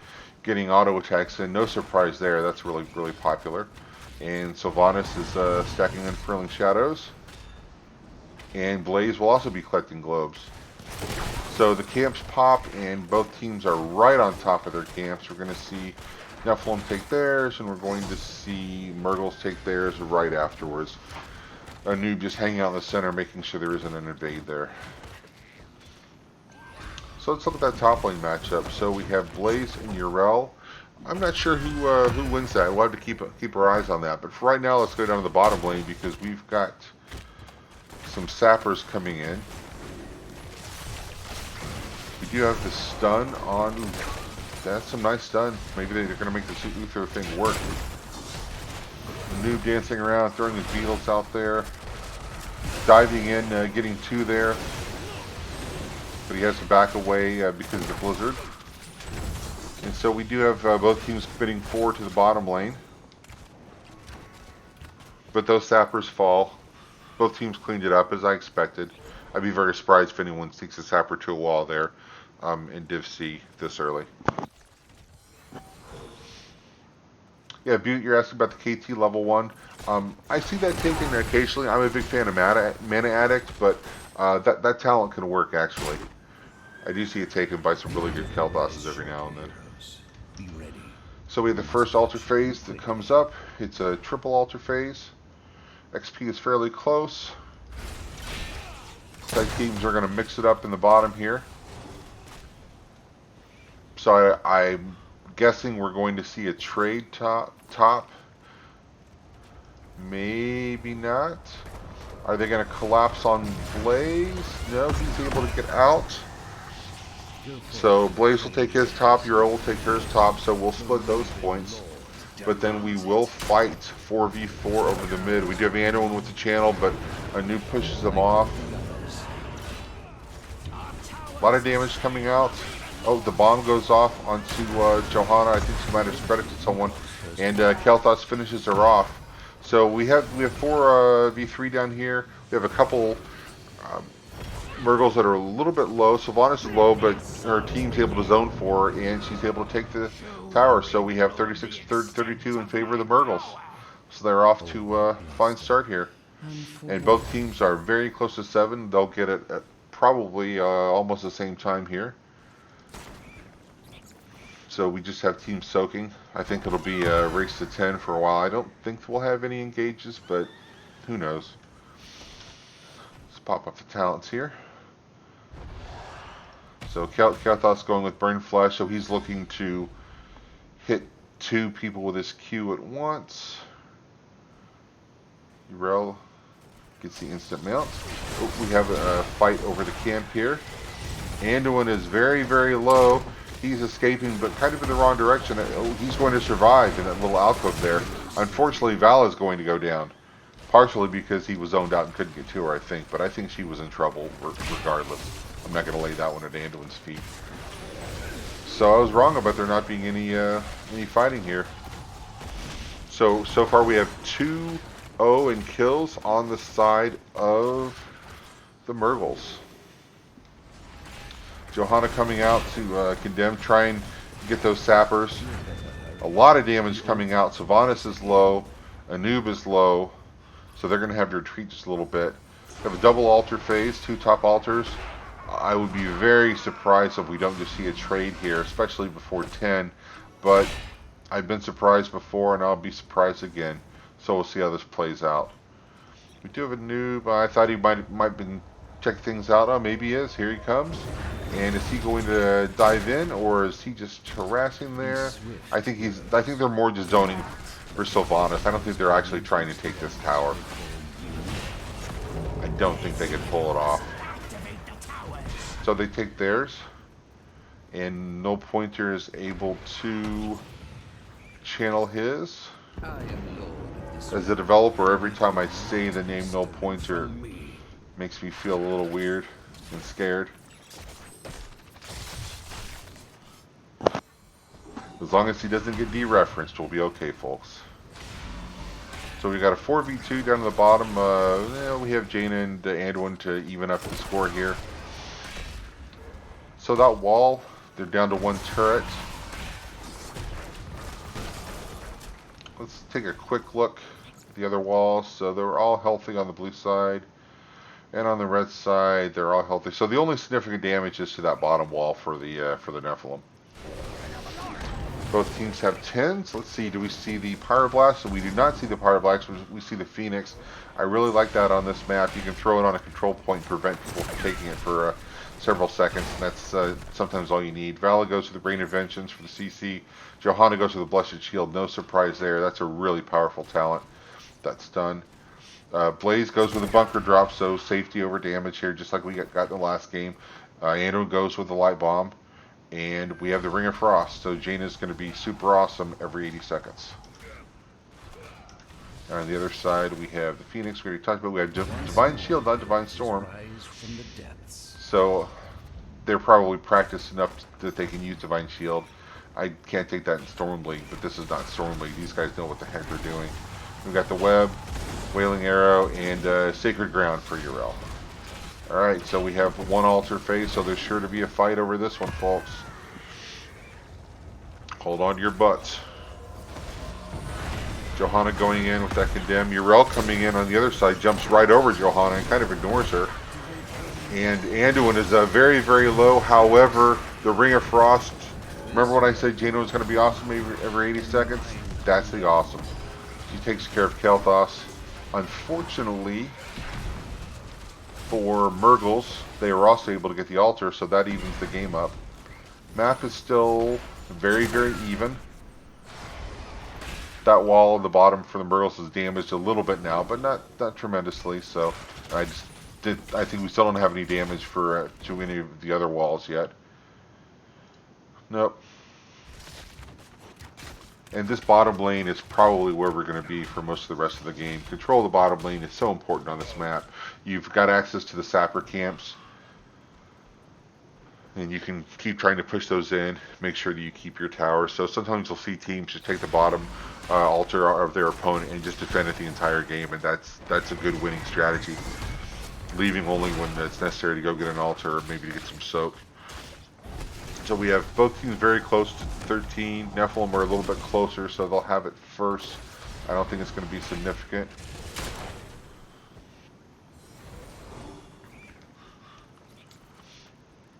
A: getting auto attacks in. No surprise there. That's really, really popular. And Sylvanas is stacking Unfurling Shadows. And Blaze will also be collecting globes. So the camps pop, and both teams are right on top of their camps. We're going to see Nephalem take theirs, and we're going to see Mrgles take theirs right afterwards. A noob just hanging out in the center, making sure there isn't an invade there. So let's look at that top lane matchup. So we have Blaze and Yrel. I'm not sure who wins that. We'll have to keep our eyes on that. But for right now, let's go down to the bottom lane because we've got some sappers coming in. We do have the stun on. That's some nice stun. Maybe they're going to make the Uther thing work. The noob dancing around, throwing his beetles out there, diving in, getting 2 there. But he has to back away because of the blizzard. And so we do have both teams spinning forward to the bottom lane. But those sappers fall. Both teams cleaned it up as I expected. I'd be very surprised if anyone sneaks a sapper to a wall there in Div C this early. Yeah, Butte, you're asking about the KT level 1. I see that taken occasionally. I'm a big fan of Mana Addict, but that talent can work actually. I do see it taken by some really good Kael'thas's every now and then.
D: Be ready.
A: So we have the first altar phase that comes up. It's a triple altar phase. XP is fairly close. Tag teams are going to mix it up in the bottom here. So I'm guessing we're going to see a trade top. Maybe not. Are they going to collapse on Blaze? No, he's able to get out. So Blaze will take his top, Uriel will take hers top, so we'll split those points. But then we will fight 4v4 over the mid. We do have Anduin with the channel, but Anu pushes them off. A lot of damage coming out. Oh, the bomb goes off onto Johanna. I think she might have spread it to someone. And Kel'Thas finishes her off. So we have 4 v3 down here. We have a couple Mrgles that are a little bit low. Sylvanas is low, but her team's able to zone for her, and she's able to take the tower. So we have 36-32 in favor of the Mrgles. So they're off to a fine start here. And both teams are very close to 7. They'll get it at probably almost the same time here. So we just have teams soaking. I think it'll be a race to 10 for a while. I don't think we'll have any engages, but who knows. Let's pop up the talents here. So Kel'Thas going with Burn Flesh, so he's looking to hit 2 people with his Q at once. Uriel gets the instant mount. Oh, we have a fight over the camp here. Anduin is very, very low. He's escaping, but kind of in the wrong direction. Oh, he's going to survive in that little alcove there. Unfortunately, Vala is going to go down. Partially because he was zoned out and couldn't get to her, I think. But I think she was in trouble regardless. I'm not going to lay that one at Anduin's feet. So I was wrong about there not being any fighting here. So far we have 2-0 in kills on the side of the Mrgles. Johanna coming out to condemn, try and get those sappers. A lot of damage coming out. Sylvanas is low. Anub is low. So they're going to have to retreat just a little bit. We have a double altar phase, 2 top altars. I would be very surprised if we don't just see a trade here, especially before 10. But I've been surprised before, and I'll be surprised again. So we'll see how this plays out. We do have a noob. I thought he might have been checking things out. Oh, maybe he is. Here he comes. And is he going to dive in, or is he just harassing there? I think they're more just zoning for Sylvanas. I don't think they're actually trying to take this tower. I don't think they can pull it off. So they take theirs, and No Pointer is able to channel his. As a developer, every time I say the name No Pointer, makes me feel a little weird and scared. As long as he doesn't get dereferenced, we'll be okay, folks. So we got a 4v2 down at the bottom. We have Jaina and Anduin to even up the score here. So that wall, they're down to 1 turret. Let's take a quick look at the other walls. So they're all healthy on the blue side. And on the red side, they're all healthy. So the only significant damage is to that bottom wall for the Nephalem. Both teams have 10s. Let's see, do we see the Pyroblast? So we do not see the Pyroblast, we see the Phoenix. I really like that on this map. You can throw it on a control point and prevent people from taking it for several seconds. And that's sometimes all you need. Vala goes to the Brain Inventions for the CC. Johanna goes to the Blessed Shield. No surprise there. That's a really powerful talent. That's done. Blaze goes with the Bunker Drop, so safety over damage here, just like we got in the last game. Andrew goes with the Light Bomb. And we have the Ring of Frost, so Jaina's going to be super awesome every 80 seconds. And on the other side, we have the Phoenix, we already talked about. We have Divine Shield, not Divine Storm. So they're probably practiced enough that they can use Divine Shield. I can't take that in Storm League, but this is not Storm League. These guys know what the heck they're doing. We've got the Web, Wailing Arrow, and Sacred Ground for Uriel. Alright, so we have 1 altar phase, so there's sure to be a fight over this one, folks. Hold on to your butts. Johanna going in with that condemn. Uriel coming in on the other side, jumps right over Johanna and kind of ignores her. And Anduin is very, very low. However, the Ring of Frost, remember when I said Jaina was going to be awesome every 80 seconds? That's the awesome. She takes care of Kel'Thas. Unfortunately, for Mrgles, they were also able to get the altar, so that evens the game up. Map is still very, very even. That wall on the bottom for the Mrgles is damaged a little bit now, but not tremendously. So I think we still don't have any damage for to any of the other walls yet. Nope. And this bottom lane is probably where we're going to be for most of the rest of the game. Control of the bottom lane is so important on this map. You've got access to the sapper camps, and you can keep trying to push those in. Make sure that you keep your tower. So sometimes you'll see teams just take the bottom altar of their opponent and just defend it the entire game, and that's a good winning strategy. Leaving only when it's necessary to go get an altar or maybe to get some soak. So we have both teams very close to 13. Nephalem are a little bit closer, so they'll have it first. I don't think it's going to be significant.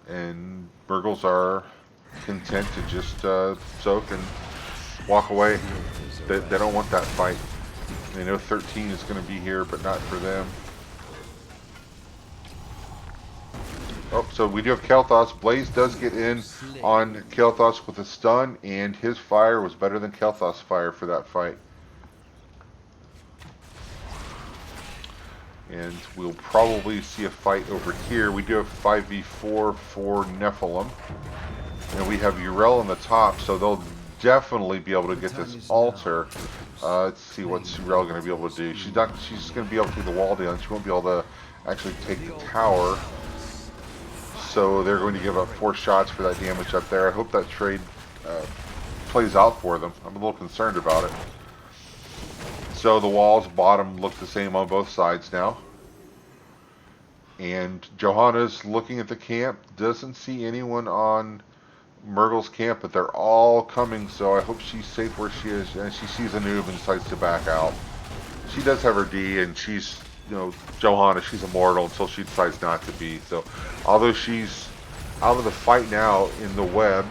A: And Mrgles are content to just soak and walk away. They don't want that fight. They know 13 is going to be here, but not for them. Oh, so we do have Kael'thas. Blaze does get in on Kael'thas with a stun, and his fire was better than Kael'thas' fire for that fight. And we'll probably see a fight over here. We do have 5v4 for Nephalem. And we have Yrel on the top, so they'll definitely be able to get this altar. Let's see what's Yrel going to be able to do. She's going to be able to take the wall down. She won't be able to actually take the tower. So they're going to give up 4 shots for that damage up there. I hope that trade plays out for them. I'm a little concerned about it. So the walls bottom look the same on both sides now. And Johanna's looking at the camp. Doesn't see anyone on Mrgles' camp, but they're all coming, so I hope she's safe where she is. And she sees a noob and decides to back out. She does have her D, and she's, you know, Johanna, she's immortal until she decides not to be. So although she's out of the fight now in the web,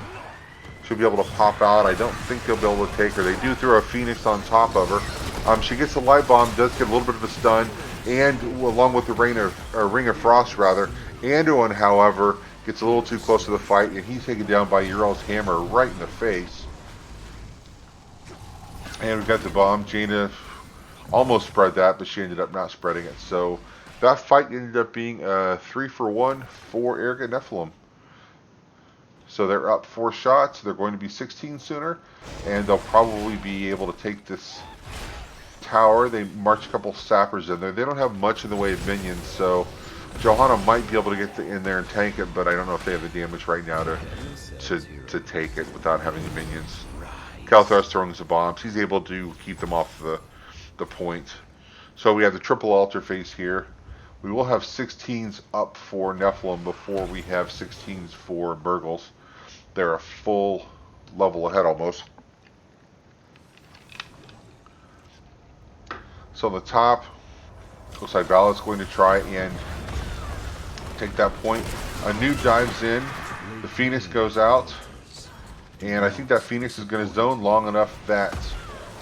A: she'll be able to pop out. I don't think they'll be able to take her. They do throw a Phoenix on top of her. She gets a light bomb, does get a little bit of a stun, and along with the Ring of Frost rather. Anduin, however, gets a little too close to the fight, and he's taken down by Yrel's hammer right in the face. And we've got the bomb. Jaina almost spread that, but she ended up not spreading it. So that fight ended up being 3-for-1 for Arrogant Nephalem. So they're up 4 shots. They're going to be 16 sooner, and they'll probably be able to take this tower. They march a couple sappers in there. They don't have much in the way of minions, so Johanna might be able to get in there and tank it, but I don't know if they have the damage right now to take it without having the minions. Kael'thas throwing some bombs. He's able to keep them off the point. So we have the triple altar phase here. We will have 16s up for Nephalem before we have 16s for Mrgles. They're a full level ahead almost. So on the top, looks like Valid's going to try and take that point. A noob dives in. The Phoenix goes out. And I think that Phoenix is going to zone long enough that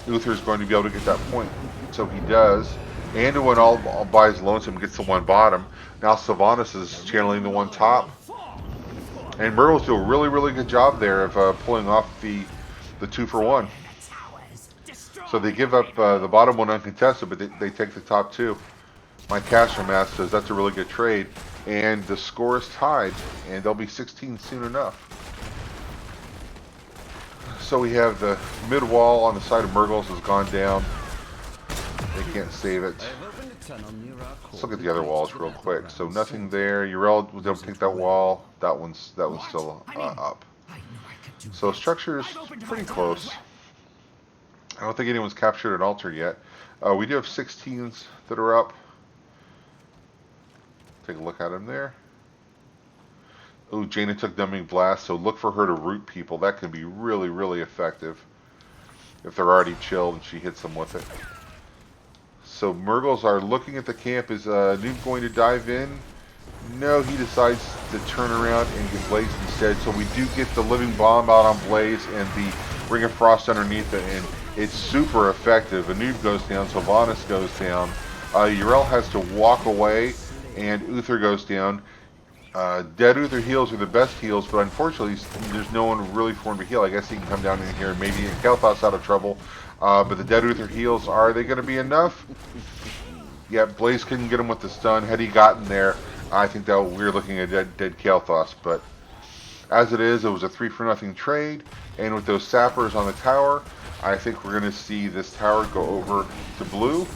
A: Uther is going to be able to get that point. So he does. Anduin all by his lonesome gets the one bottom. Now Sylvanas is channeling the one top. And Mrgles do a really, really good job there of pulling off the 2-for-1. So they give up the bottom one uncontested, but they take the top 2. My Cashel math says that's a really good trade. And the score is tied, and they'll be 16 soon enough. So we have the mid wall on the side of Mrgles has gone down. They can't save it. Let's look at the other walls real quick. So nothing there. Yrel was able to take that wall. That one's still up. So structure is pretty close. I don't think anyone's captured an altar yet. We do have 16s that are up. Take a look at them there. Oh, Jaina took Numbing Blast, so look for her to root people. That can be really, really effective if they're already chilled and she hits them with it. So Mrgles are looking at the camp. Is Noob going to dive in? No, he decides to turn around and get Blaze instead. So we do get the Living Bomb out on Blaze and the Ring of Frost underneath it, and it's super effective. A noob goes down, Sylvanas goes down. Yrel has to walk away, and Uther goes down. Dead Uther heals are the best heals, but unfortunately, there's no one really for him to heal. I guess he can come down in here and maybe get Kael'thas out of trouble. But the Dead Uther heals, are they going to be enough? Yeah, Blaze couldn't get him with the stun. Had he gotten there, I think that we're looking at dead Kael'thas. But as it is, it was a 3-for-0 trade, and with those sappers on the tower, I think we're going to see this tower go over to blue.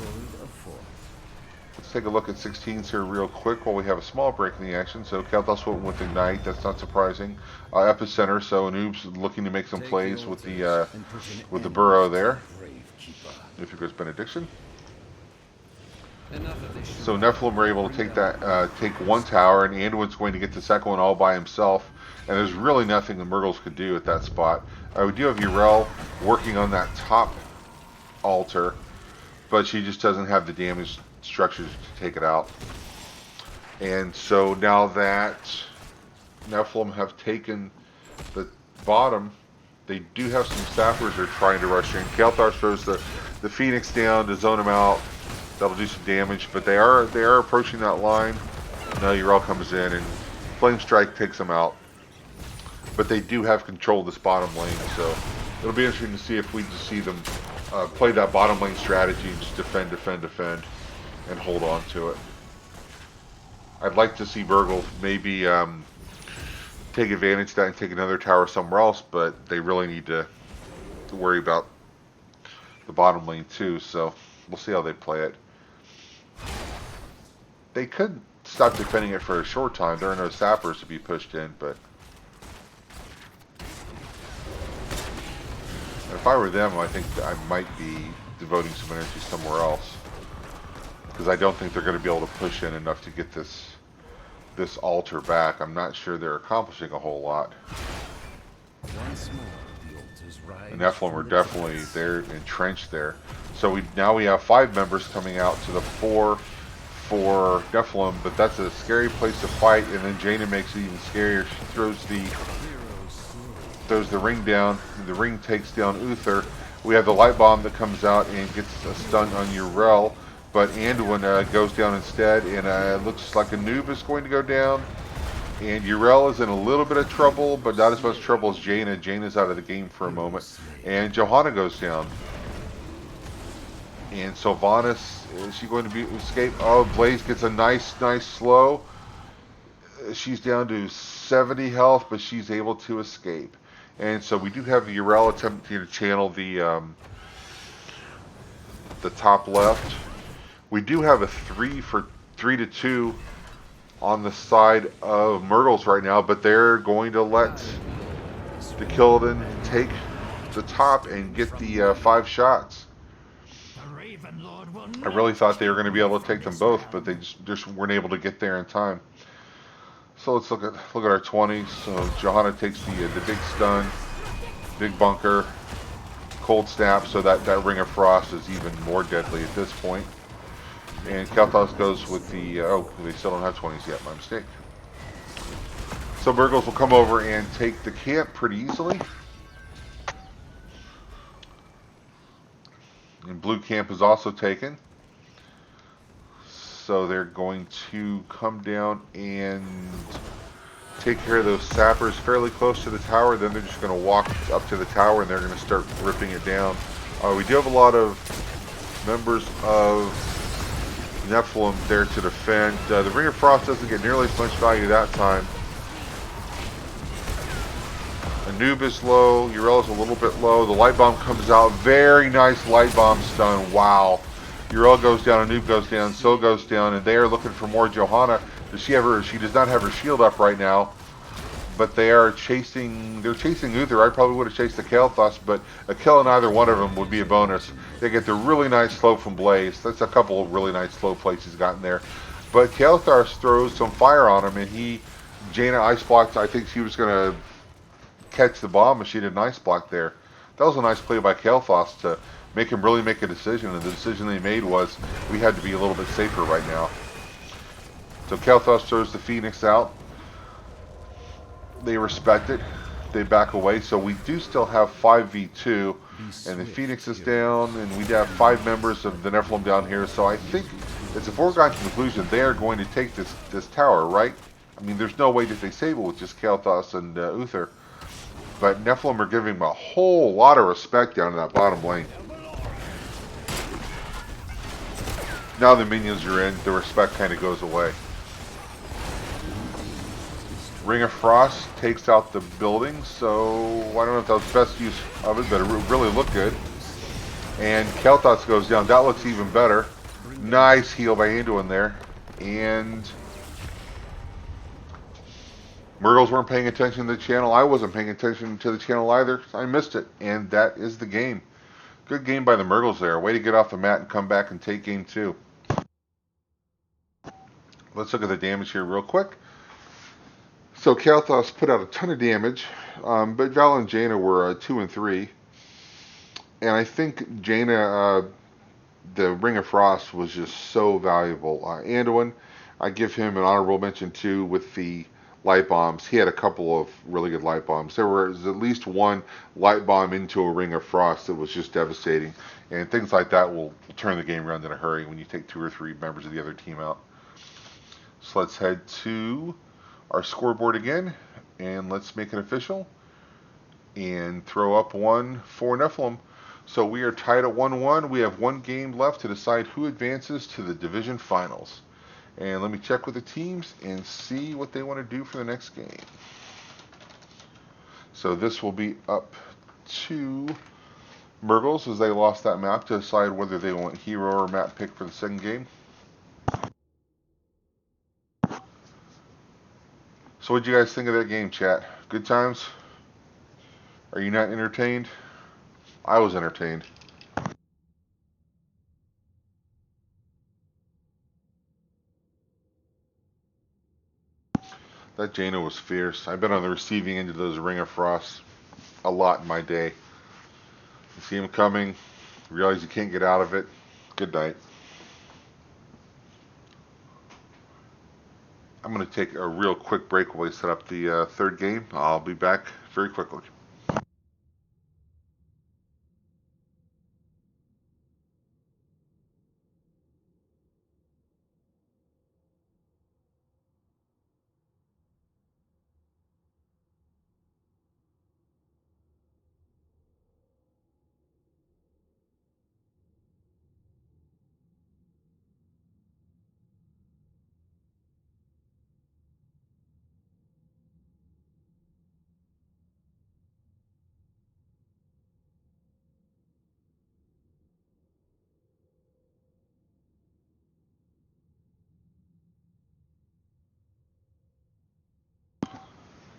A: Let's take a look at 16s here real quick while we have a small break in the action. So Kael'thas went with Ignite, that's not surprising. Epicenter, so Noob's looking to make some plays with the burrow there. If it goes Benediction. So Nephalem were able to take one tower, and Anduin's going to get the second one all by himself. And there's really nothing the Mrgles could do at that spot. We do have Yrel working on that top altar, but she just doesn't have the damage structures to take it out. And so now that Nephalem have taken the bottom, they do have some sappers they're trying to rush in. Kael'thas throws the Phoenix down to zone him out. That'll do some damage, but they are approaching that line. Now Yrel comes in and Flame Strike takes them out. But they do have control of this bottom lane, so it'll be interesting to see if we just see them play that bottom lane strategy and just defend, and hold on to it. I'd like to see Mrgles maybe take advantage of that and take another tower somewhere else, but they really need to worry about the bottom lane too, so we'll see how they play it. They could stop defending it for a short time. There are no sappers to be pushed in, but if I were them, I think I might be devoting some energy somewhere else, because I don't think they're going to be able to push in enough to get this altar back. I'm not sure they're accomplishing a whole lot. The Nephalem are definitely they're entrenched there. So now we have 5 members coming out to the 4 for Nephalem, but that's a scary place to fight. And then Jaina makes it even scarier. She throws the ring down, and the ring takes down Uther. We have the light bomb that comes out and gets a stun on Yrel, but Anduin goes down instead, and it looks like a noob is going to go down. And Yrel is in a little bit of trouble, but not as much trouble as Jaina. Jaina's out of the game for a moment, and Johanna goes down. And Sylvanas, is she going to escape? Oh, Blaze gets a nice slow. She's down to 70 health, but she's able to escape. And so we do have Yrel attempting to channel the top left. We do have a 3-to-2 on the side of Mrgles right now, but they're going to let the Kil'jaeden take the top and get the 5 shots. I really thought they were going to be able to take them both, but they just weren't able to get there in time. So let's look at our 20s. So Johanna takes the big stun, big bunker, cold snap, so that Ring of Frost is even more deadly at this point. And Kael'thas goes with the oh, they still don't have 20s yet, my mistake. So Mrgles will come over and take the camp pretty easily. And blue camp is also taken. So they're going to come down and take care of those sappers fairly close to the tower. Then they're just going to walk up to the tower and they're going to start ripping it down. We do have a lot of members of Nephalem there to defend. The Ring of Frost doesn't get nearly as much value that time. Noob is low, Yrel is a little bit low. The light bomb comes out. Very nice light bomb stun. Wow. Yrel goes down, Noob goes down, Syl goes down, and they are looking for more Johanna. She does not have her shield up right now, but they're chasing Uther. I probably would have chased the Kael'thas, but a kill on either one of them would be a bonus. They get the really nice slow from Blaze. That's a couple of really nice slow plays he's gotten there. But Kael'thas throws some fire on him, and Jaina ice blocked. I think she was going to catch the bomb, and she did an ice block there. That was a nice play by Kael'thas to make him really make a decision, and the decision they made was we had to be a little bit safer right now. So Kael'thas throws the Phoenix out. They respect it. They back away. So we do still have 5v2, and the Phoenix is down, and we have 5 members of the Nephalem down here. So I think it's a foregone conclusion they are going to take this tower, right? I mean, there's no way that they save it with just Kael'thas and Uther. But Nephalem are giving him a whole lot of respect down in that bottom lane. Now the minions are in, the respect kind of goes away. Ring of Frost takes out the building, so I don't know if that was the best use of it, but it really looked good. And Kael'thas goes down. That looks even better. Nice heal by Anduin there. And Mrgles weren't paying attention to the channel. I wasn't paying attention to the channel either. I missed it. And that is the game. Good game by the Mrgles there. Way to get off the mat and come back and take game 2. Let's look at the damage here real quick. So Kael'thas put out a ton of damage, but Val and Jaina were 2 and 3. And I think Jaina, the Ring of Frost was just so valuable. Anduin, I give him an honorable mention too with the light bombs. He had a couple of really good light bombs. There was at least one light bomb into a Ring of Frost that was just devastating. And things like that will turn the game around in a hurry when you take 2 or 3 members of the other team out. So let's head to our scoreboard again, and let's make it official and throw up one for Nephalem. So we are tied at 1-1. We have one game left to decide who advances to the division finals. And let me check with the teams and see what they want to do for the next game. So this will be up to Mrgles, as they lost that map, to decide whether they want hero or map pick for the second game. So what do you guys think of that game, chat? Good times? Are you not entertained? I was entertained. That Jaina was fierce. I've been on the receiving end of those Ring of Frost a lot in my day. You see him coming, realize you can't get out of it. Good night. I'm going to take a real quick break while we set up the third game. I'll be back very quickly.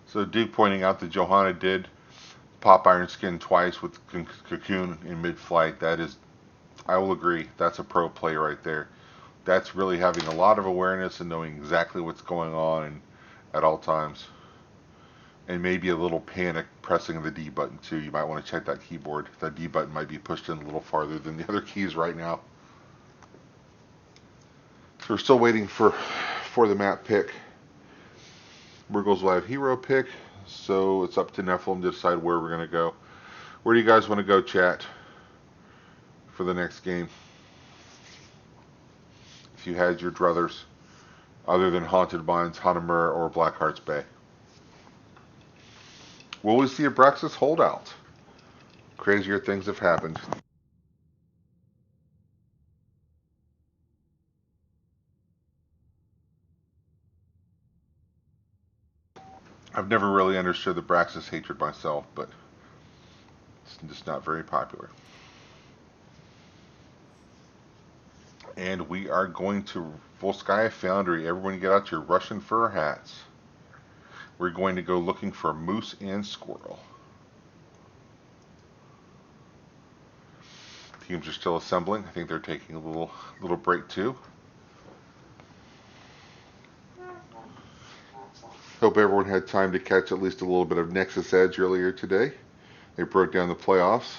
A: So Duke pointing out that Johanna did pop Iron Skin twice with Cocoon in mid-flight. That is, I will agree, that's a pro play right there. That's really having a lot of awareness and knowing exactly what's going on at all times. And maybe a little panic pressing the D button too. You might want to check that keyboard. That D button might be pushed in a little farther than the other keys right now. So we're still waiting for the map pick. Mrgles will have hero pick, so it's up to Nephalem to decide where we're going to go. Where do you guys want to go, chat, for the next game? If you had your druthers, other than Haunted Mines, Hanamura, or Blackheart's Bay. Will we see a Braxis holdout? Crazier things have happened. I've never really understood the Braxis hatred myself, but it's just not very popular. And we are going to Volskaya Foundry. Everyone get out your Russian fur hats. We're going to go looking for moose and squirrel. Teams are still assembling. I think they're taking a little break too. Hope everyone had time to catch at least a little bit of Nexus Edge earlier today. They broke down the playoffs.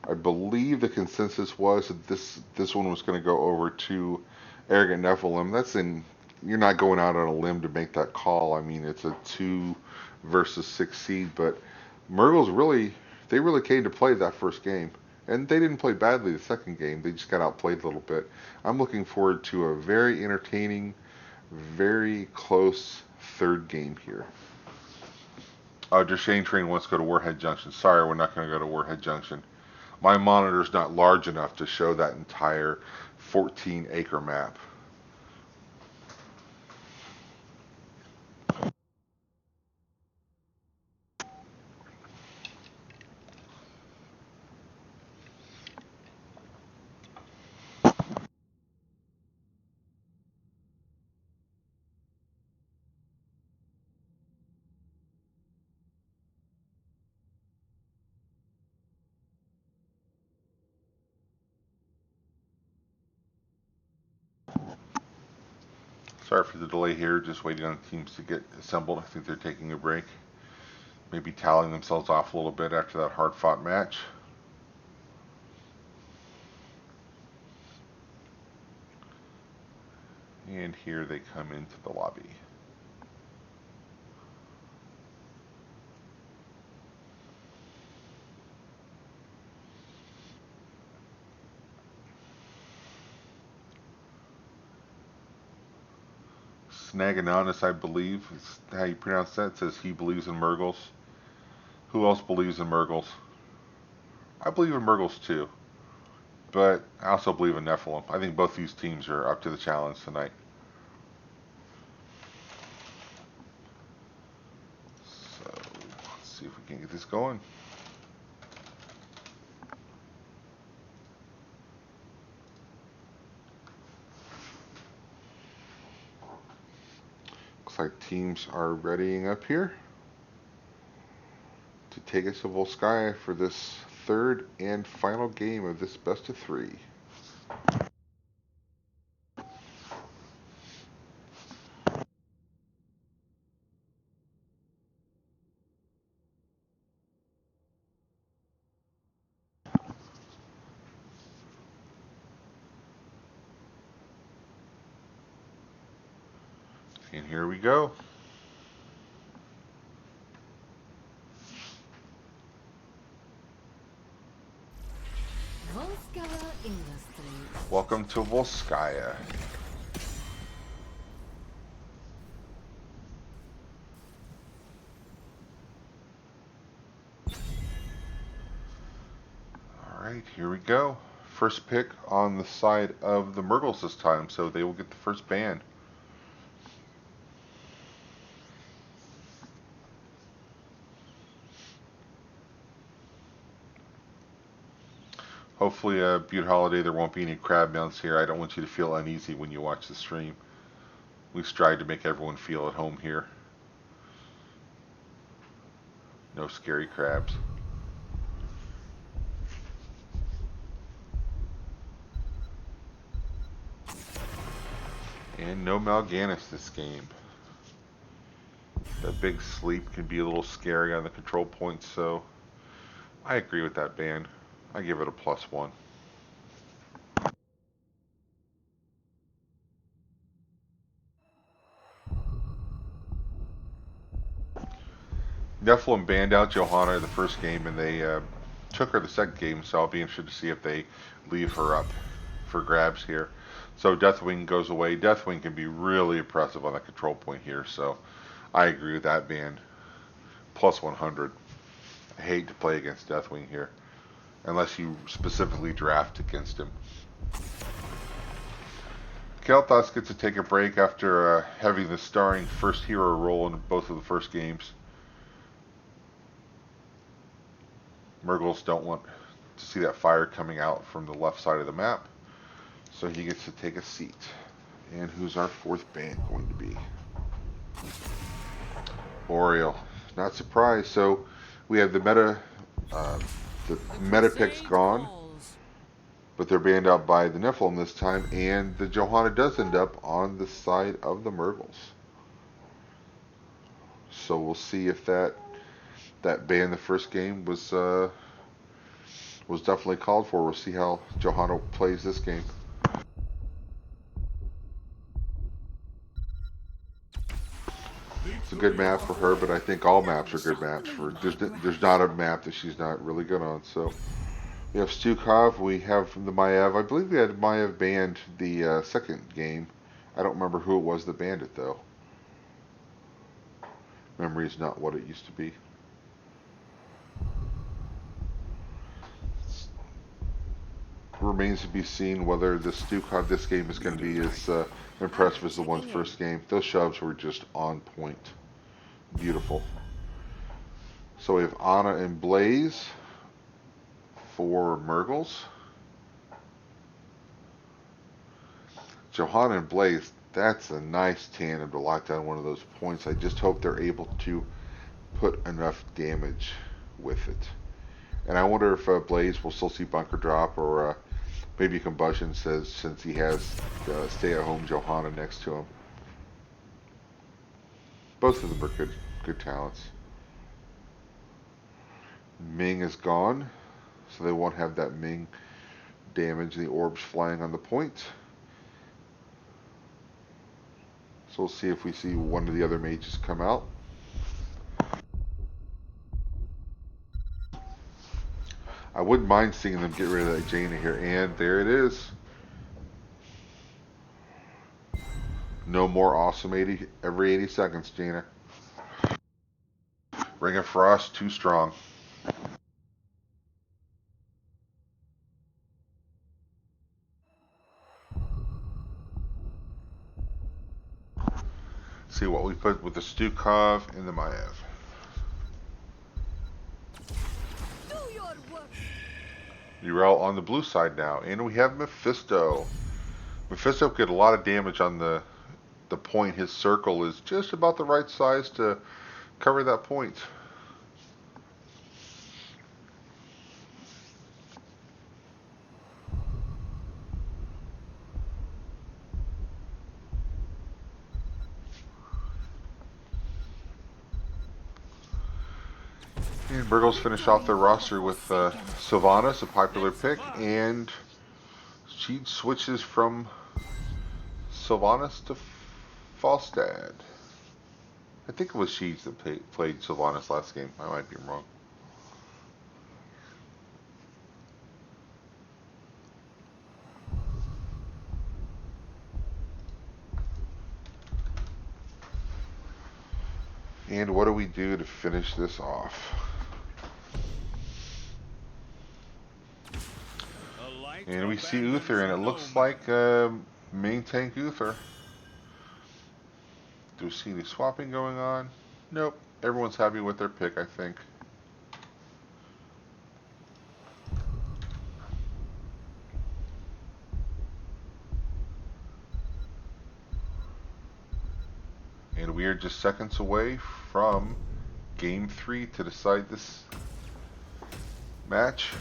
A: I believe the consensus was that this one was going to go over to Arrogant Nephalem. You're not going out on a limb to make that call. I mean, it's a 2 versus 6 seed, but Mrgles really came to play that first game. And they didn't play badly the second game. They just got outplayed a little bit. I'm looking forward to a very entertaining, very close third game here. Deshane Train wants to go to Warhead Junction. Sorry, we're not going to go to Warhead Junction. My monitor's not large enough to show that entire 14-acre map. Sorry for the delay here, just waiting on teams to get assembled. I think they're taking a break. Maybe tallying themselves off a little bit after that hard-fought match. And here they come into the lobby. Snaganonis, I believe, is how you pronounce that. It says he believes in Mrgles. Who else believes in Mrgles? I believe in Mrgles too. But I also believe in Nephalem. I think both these teams are up to the challenge tonight. So, let's see if we can get this going. Looks like teams are readying up here to take us to Volskaya for this third and final game of this best of three. And here we go.
E: Volskaya Industries.
A: Welcome to Volskaya. Alright, here we go. First pick on the side of the Mrgles this time, so they will get the first ban. Hopefully, Butte Holiday, there won't be any crab mounts here. I don't want you to feel uneasy when you watch the stream. We strive to make everyone feel at home here. No scary crabs. And no Mal'Ganis this game. The big sleep can be a little scary on the control points, so I agree with that ban. I give it a +1. Nephalem banned out Johanna the first game, and they took her the second game, so I'll be interested to see if they leave her up for grabs here. So Deathwing goes away. Deathwing can be really impressive on the control point here, so I agree with that ban. +100. I hate to play against Deathwing here, unless you specifically draft against him. Kael'thas gets to take a break after having the starring first hero role in both of the first games. Mrgles don't want to see that fire coming out from the left side of the map, so he gets to take a seat. And who's our fourth ban going to be? Oriel. Not surprised. So we have the meta picks gone, but they're banned out by the Nephalem this time, and the Johanna does end up on the side of the Mrgles. So we'll see if that ban the first game was definitely called for. We'll see how Johanna plays this game. It's a good map for her, but I think all maps are good maps for. There's not a map that she's not really good on. So We have Stukov. We have the Maiev. I believe we had Maiev banned the second game. I don't remember who it was that banned it, though. Memory is not what it used to be. Remains to be seen whether the Stukov this game is going to be as impressive as the one's first game. Those shoves were just on point. Beautiful. So we have Anna and Blaze for Mrgles. Johanna and Blaze, that's a nice tandem to lock down one of those points. I just hope they're able to put enough damage with it. And I wonder if Blaze will still see Bunker drop, or maybe Combustion says, since he has stay-at-home Johanna next to him. Both of them are good talents. Ming is gone, so they won't have that Ming damage, the orbs flying on the point. So we'll see if we see one of the other mages come out. I wouldn't mind seeing them get rid of that Jaina here, and there it is. No more awesome 80 every 80 seconds, Jaina. Ring of Frost, too strong. See what we put with the Stukov and the Maiev. Urel on the blue side now, and we have Mephisto. Mephisto could get a lot of damage on the point. His circle is just about the right size to cover that point. And Mrgles finish off their roster with Sylvanas, a popular pick, and she switches from Sylvanas to Falstad. I think it was Sheeds that played Sylvanas last game. I might be wrong. And what do we do to finish this off? And we see Uther, and it looks like main tank Uther. Do we see any swapping going on? Nope. Everyone's happy with their pick, I think. And we are just seconds away from Game 3 to decide this match.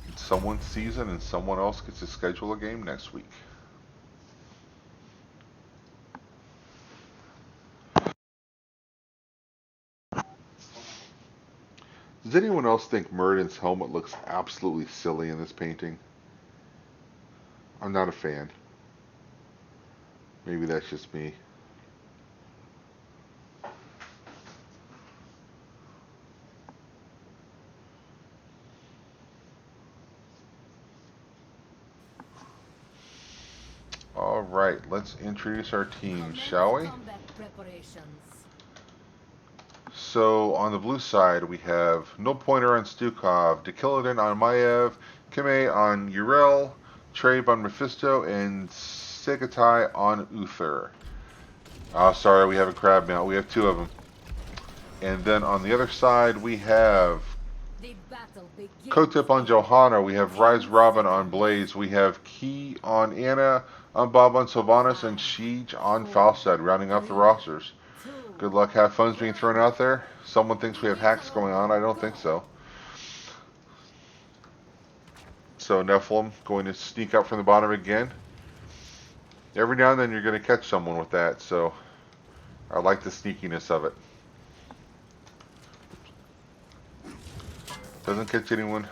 A: It's someone's season, and someone else gets to schedule a game next week. Does anyone else think Muradin's helmet looks absolutely silly in this painting? I'm not a fan. Maybe that's just me. Alright, let's introduce our team, shall we? So, on the blue side, we have No Pointer on Stukov, Dekiladin on Maiev, Kime on Urel, Trabe on Mephisto, and Segatai on Uther. Oh, sorry, we have a crab mount. We have two of them. And then on the other side, we have Kotip on Johanna, we have Rise Robin on Blaze, we have Key on Anna, Bob on Sylvanas, and Siege on Falstad, rounding off the rosters. Good luck, have fun's being thrown out there. Someone thinks we have hacks going on, I don't think so. So Nephalem going to sneak up from the bottom again. Every now and then you're going to catch someone with that, so I like the sneakiness of it. Doesn't catch anyone.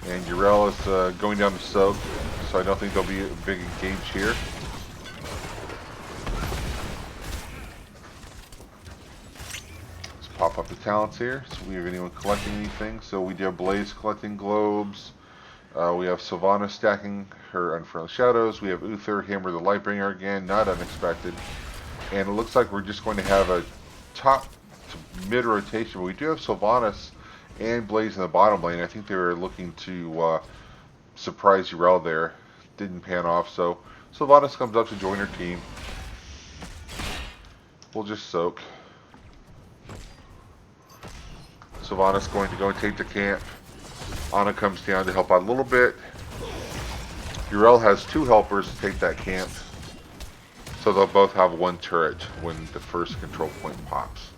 A: And Urel is going down to soak, so I don't think there'll be a big engage here. Let's pop up the talents here. So we have anyone collecting anything. So we do have Blaze collecting globes. We have Sylvana stacking her Unfriendly Shadows. We have Uther Hammer the Lightbringer again, not unexpected. And it looks like we're just going to have a top to mid rotation. But we do have Sylvanas and Blaze in the bottom lane. I think they were looking to surprise Urel there. Didn't pan off, so Sylvanas comes up to join her team. We'll just soak. Sylvanas going to go and take the camp. Ana comes down to help out a little bit. Urel has 2 helpers to take that camp. So they'll both have 1 turret when the first control point pops.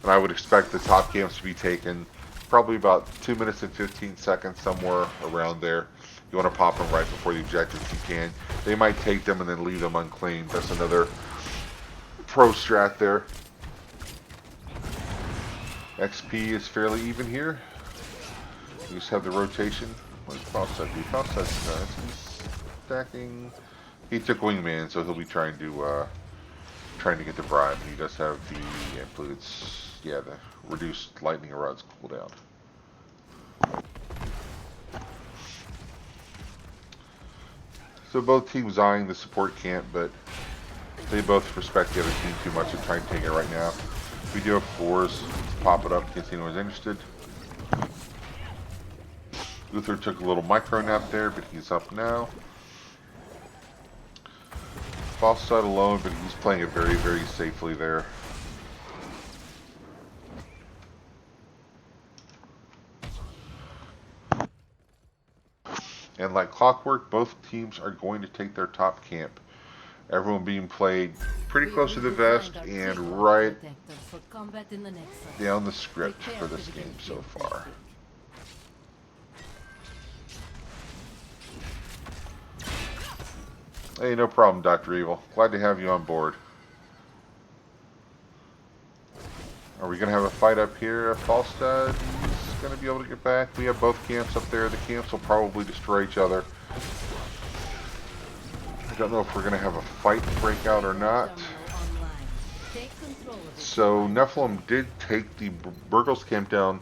A: And I would expect the top camps to be taken probably about 2 minutes and 15 seconds, somewhere around there. You want to pop them right before the objectives if you can. They might take them and then leave them unclaimed. That's another pro strat there. XP is fairly even here. You just have the rotation. What does Falstad do? Falstad he's stacking. He took Wingman, so he'll be trying to get the bribe. He does have the includes, yeah, the reduced lightning rods cooldown. So both teams eyeing the support camp, but they both respect the other team too much to try and take it right now. We do have 4s. Let's pop it up in case anyone's interested. Uther took a little micro nap there, but he's up now. Falstad alone, but he's playing it very, very safely there. And like clockwork, both teams are going to take their top camp. Everyone being played pretty close to the vest and right down the script for this game so far. Hey, no problem, Dr. Evil. Glad to have you on board. Are we going to have a fight up here? Falstad is going to be able to get back. We have both camps up there. The camps will probably destroy each other. I don't know if we're going to have a fight break out or not. So Nephalem did take the Mrgles camp down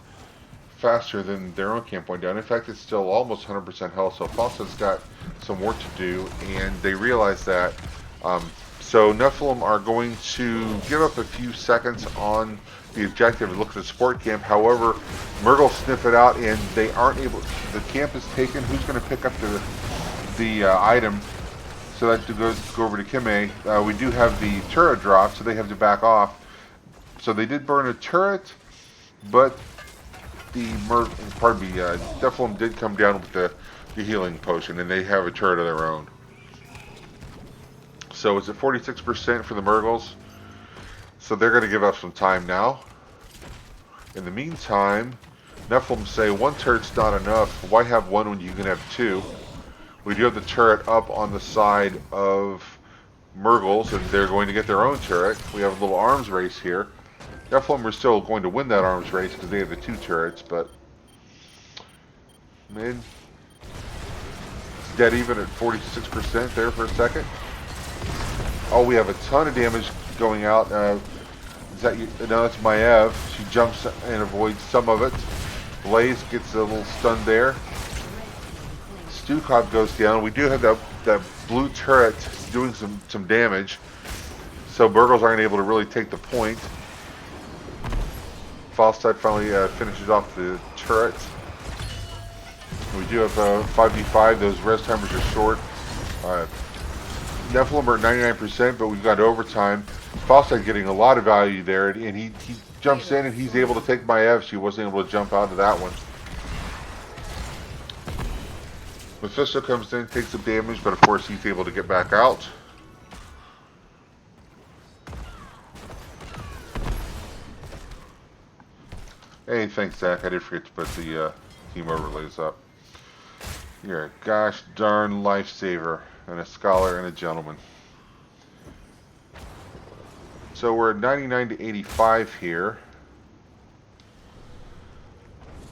A: faster than their own camp went down. In fact, it's still almost 100% health, so Falstad's got some work to do, and they realize that. So Nephalem are going to give up a few seconds on the objective and look at the support camp. However, Mrgles sniff it out, and they aren't able. The camp is taken. Who's going to pick up the item? So that to go over to Kime. We do have the turret drop, so they have to back off. So they did burn a turret, but Nephalem did come down with the healing potion, and they have a turret of their own. So it's at 46% for the Mrgles. So they're going to give us some time now. In the meantime, Nephalem say 1 turret's not enough. Why have 1 when you can have 2? We do have the turret up on the side of Mrgles, and they're going to get their own turret. We have a little arms race here. Nephalem are still going to win that arms race because they have the 2 turrets, but man, it's dead even at 46% there for a second. Oh, we have a ton of damage going out. Is that you? No, that's Maev. She jumps and avoids some of it. Blaze gets a little stunned there. Stukov goes down. We do have that blue turret doing some damage, so Mrgles aren't able to really take the point. Falstad finally finishes off the turret. We do have 5v5. Those res timers are short. Nephalem are 99%, but we've got overtime. Falstad getting a lot of value there, and he jumps in and he's able to take Maev. She wasn't able to jump out of that one. Mephisto comes in, takes some damage, but of course he's able to get back out. Hey, thanks, Zach. I did forget to put the team overlays up. You're a gosh darn lifesaver, and a scholar and a gentleman. So we're at 99 to 85 here.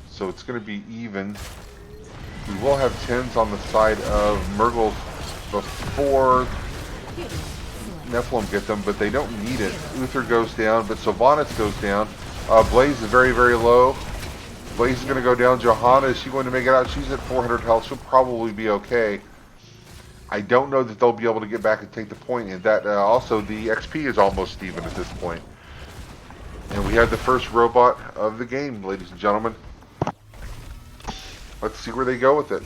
A: So it's going to be even. We will have 10s on the side of Mrgles before Nephalem get them, but they don't need it. Uther goes down, but Sylvanas goes down. Blaze is very, very low. Blaze is going to go down. Johanna, is she going to make it out? She's at 400 health. She'll probably be okay. I don't know that they'll be able to get back and take the point. And that also the XP is almost even at this point. And we have the first robot of the game, ladies and gentlemen. Let's see where they go with it.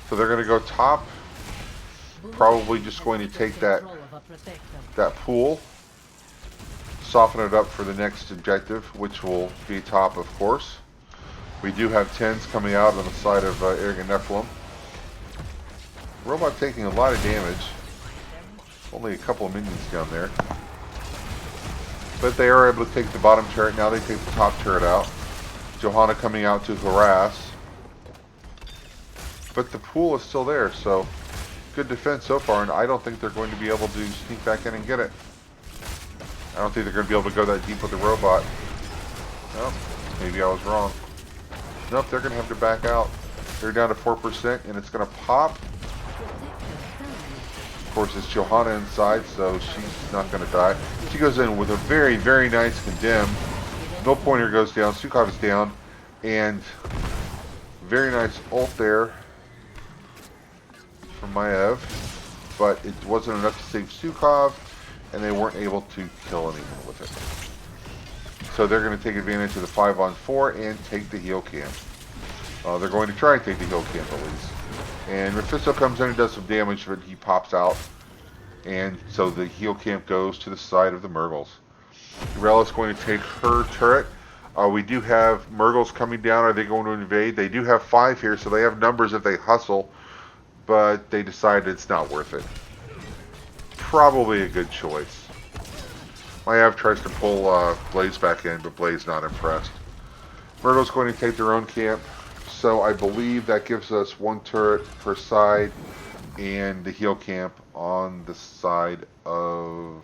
A: So they're going to go top. Probably just going to take that pool, soften it up for the next objective, which will be top, of course. We do have 10s coming out on the side of Arrogant Nephalem. Robot taking a lot of damage. Only a couple of minions down there. But they are able to take the bottom turret. Now they take the top turret out. Johanna coming out to harass. But the pool is still there, so good defense so far, and I don't think they're going to be able to sneak back in and get it. I don't think they're going to be able to go that deep with the robot. Nope, maybe I was wrong. Nope, they're going to have to back out. They're down to 4%, and it's going to pop. Of course, it's Johanna inside, so she's not going to die. She goes in with a very, very nice condemn. No pointer goes down. Sukhov is down, and very nice ult there from Maev, but it wasn't enough to save Sukhov, and they weren't able to kill anyone with it. So they're going to take advantage of the 5-on-4 and take the heal camp. They're going to try and take the heal camp at least. And Mephisto comes in and does some damage, but he pops out. And so the heal camp goes to the side of the Mrgles. Mrgles is going to take her turret. We do have Mrgles coming down. Are they going to invade? They do have 5 here, so they have numbers if they hustle. But they decided it's not worth it. Probably a good choice. Maev tries to pull Blaze back in, but Blaze not impressed. Mrgles going to take their own camp. So I believe that gives us 1 turret per side and the heal camp on the side of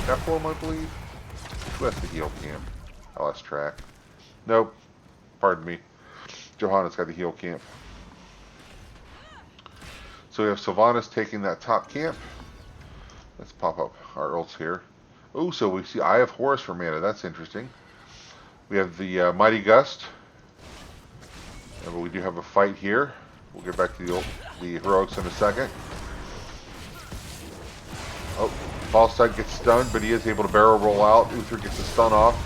A: Nephalem, I believe. Who has the heal camp? I lost track. Nope. Pardon me. Johanna's got the heal camp. So we have Sylvanas taking that top camp. Let's pop up our ults here. Oh, so we see Eye of Horus for mana. That's interesting. We have the Mighty Gust. But we do have a fight here. We'll get back to the heroics in a second. Oh, False Sight gets stunned, but he is able to barrel roll out. Uther gets a stun off.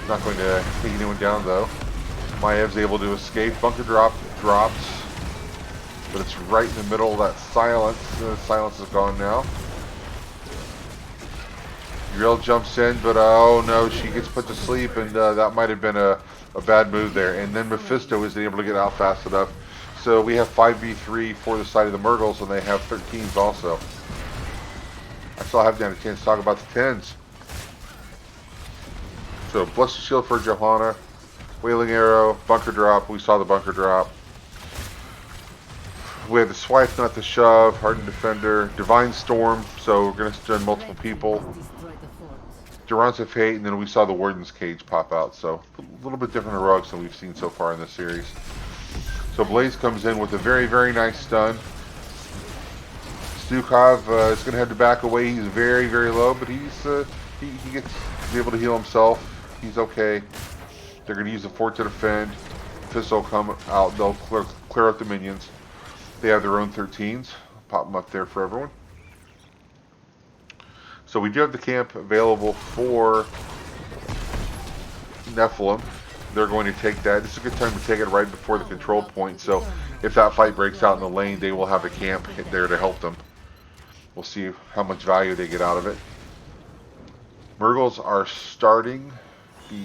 A: Not going to take anyone down though. Maev's able to escape. Bunker drop drops. But it's right in the middle of that silence. The silence is gone now. Uriel jumps in, but oh no, she gets put to sleep, and that might have been a bad move there. And then Mephisto isn't able to get out fast enough. So we have 5v3 for the side of the Mrgles, and they have 13s also. I still haven't had a chance to talk about the 10s. So Blessed Shield for Johanna, Wailing Arrow, Bunker Drop. We saw the Bunker Drop. We have the Swipe, not the Shove, Hardened Defender, Divine Storm, so we're going to stun multiple people. Durance of Fate, and then we saw the Warden's Cage pop out, so a little bit different heroics than we've seen so far in this series. So Blaze comes in with a very, very nice stun. Sukhov is going to have to back away. He's very, very low, but he gets to be able to heal himself. He's okay. They're going to use the fort to defend. Fist will come out. They'll clear out the minions. They have their own 13s. Pop them up there for everyone. So we do have the camp available for Nephalem. They're going to take that. This is a good time to take it right before the control point. So if that fight breaks out in the lane, they will have a camp there to help them. We'll see how much value they get out of it. Mrgles are starting the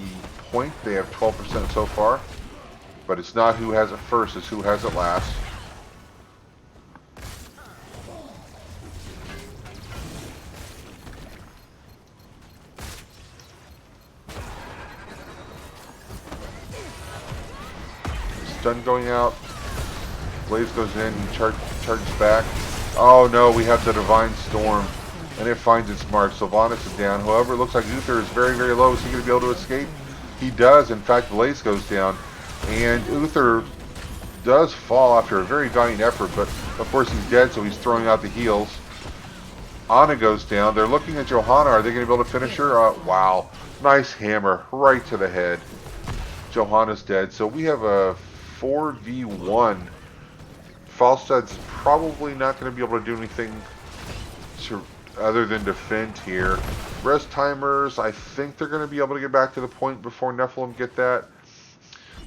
A: point. They have 12% so far. But it's not who has it first, it's who has it last. Stun going out. Blaze goes in and charges back. Oh no, we have the Divine Storm. And it finds its mark. Sylvanas is down. However, it looks like Uther is very, very low. Is he going to be able to escape? He does. In fact, Blaze goes down. And Uther does fall after a very valiant effort. But, of course, he's dead, so he's throwing out the heals. Anna goes down. They're looking at Johanna. Are they going to be able to finish her? Wow. Nice hammer right to the head. Johanna's dead. So we have a 4v1. Falstad's probably not going to be able to do anything other than defend here. Rest timers, I think they're going to be able to get back to the point before Nephalem get that.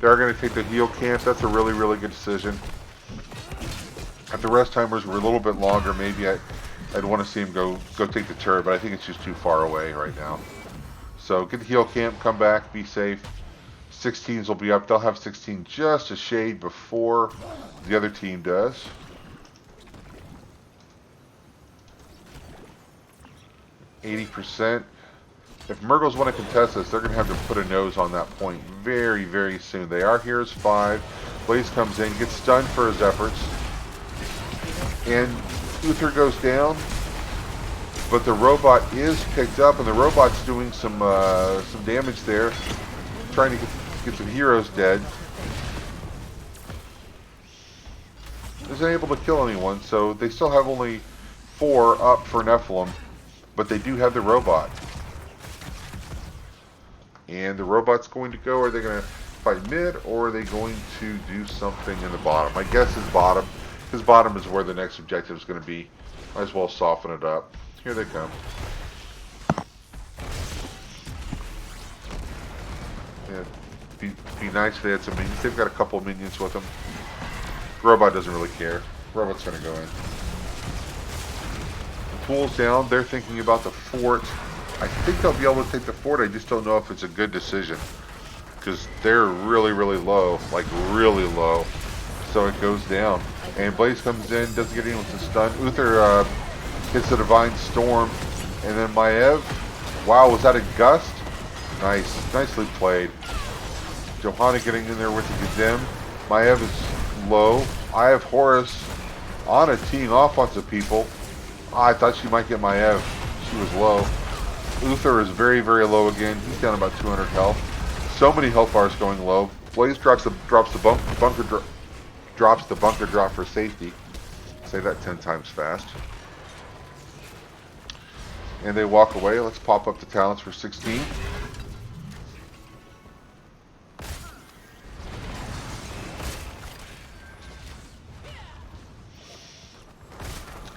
A: They are going to take the heal camp. That's a really, really good decision. If the rest timers were a little bit longer, maybe I'd want to see him go take the turret, but I think it's just too far away right now. So get the heal camp, come back, be safe. 16s will be up. They'll have 16 just a shade before the other team does. %. If Mrgles want to contest this, they're going to have to put a nose on that point very, very soon. They are here as 5. Blaze comes in, gets stunned for his efforts. And Uther goes down. But the robot is picked up, and the robot's doing some damage there. Trying to get some heroes dead. Isn't able to kill anyone, so they still have only 4 up for Nephalem. But they do have the robot. And the robot's going to go. Are they going to fight mid, or are they going to do something in the bottom? My guess is bottom, because bottom is where the next objective is going to be. Might as well soften it up. Here they come. Yeah, be nice if they had some minions. They've got a couple of minions with them. Robot doesn't really care. Robot's going to go in. Pool's down. They're thinking about the fort. I think they'll be able to take the fort. I just don't know if it's a good decision, because they're really, really low, like really low. So it goes down. And Blaze comes in, doesn't get anyone to stun. Uther hits the Divine Storm. And then Maev. Wow, was that a gust? Nice. Nicely played. Johanna getting in there with the Gadim. Maev is low. I have Horus on a teeing off on some people. I thought she might get Maev. She was low. Uther is very, very low again. He's down about 200 health. So many health bars going low. Blaze drops the bunker drop for safety. Say that 10 times fast. And they walk away. Let's pop up the talents for 16.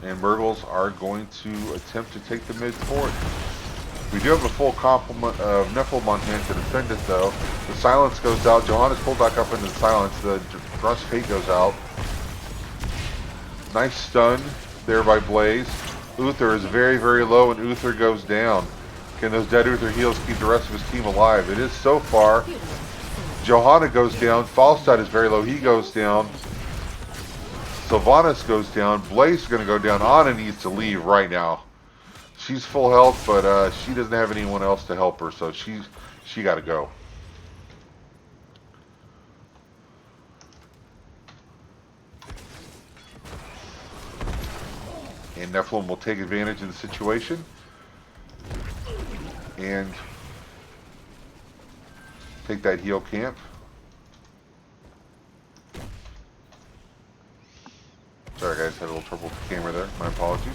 A: And Mrgles are going to attempt to take the mid fort. We do have a full complement of Nephalem on hand to defend it, though. The silence goes out. Johanna's pulled back up into the silence. The Rust Fate goes out. Nice stun there by Blaze. Uther is very, very low, and Uther goes down. Can those dead Uther heals keep the rest of his team alive? It is so far. Johanna goes down. Falstad is very low. He goes down. Sylvanas goes down. Blaze is going to go down. Anna needs to leave right now. She's full health, but she doesn't have anyone else to help her, so she got to go. And Nephalem will take advantage of the situation and take that heal camp. Sorry guys, had a little trouble with the camera there. My apologies.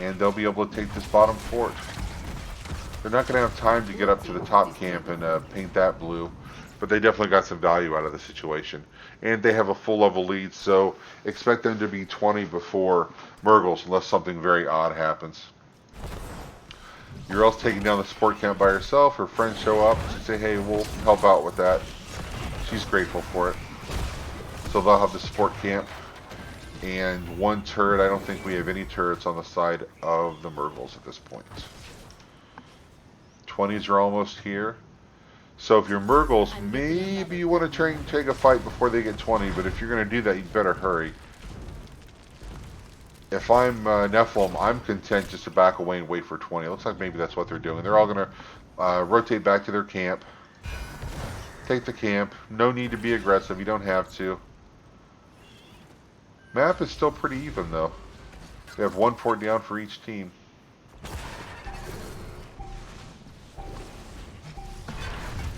A: And they'll be able to take this bottom fort. They're not going to have time to get up to the top camp and paint that blue, but they definitely got some value out of the situation. And they have a full level lead, so expect them to be 20 before Mrgles, unless something very odd happens. You're else taking down the support camp by yourself, her friends show up and say, hey, we'll help out with that. She's grateful for it. So they'll have the support camp and 1 turret. I don't think we have any turrets on the side of the Mrgles at this point. 20s are almost here. So if you're Mrgles, maybe you want to try and take a fight before they get 20, but if you're going to do that, you better hurry. If I'm Nephalem, I'm content just to back away and wait for 20. It looks like maybe that's what they're doing. They're all going to rotate back to their camp. Take the camp. No need to be aggressive. You don't have to. Map is still pretty even, though. They have 1 fort down for each team.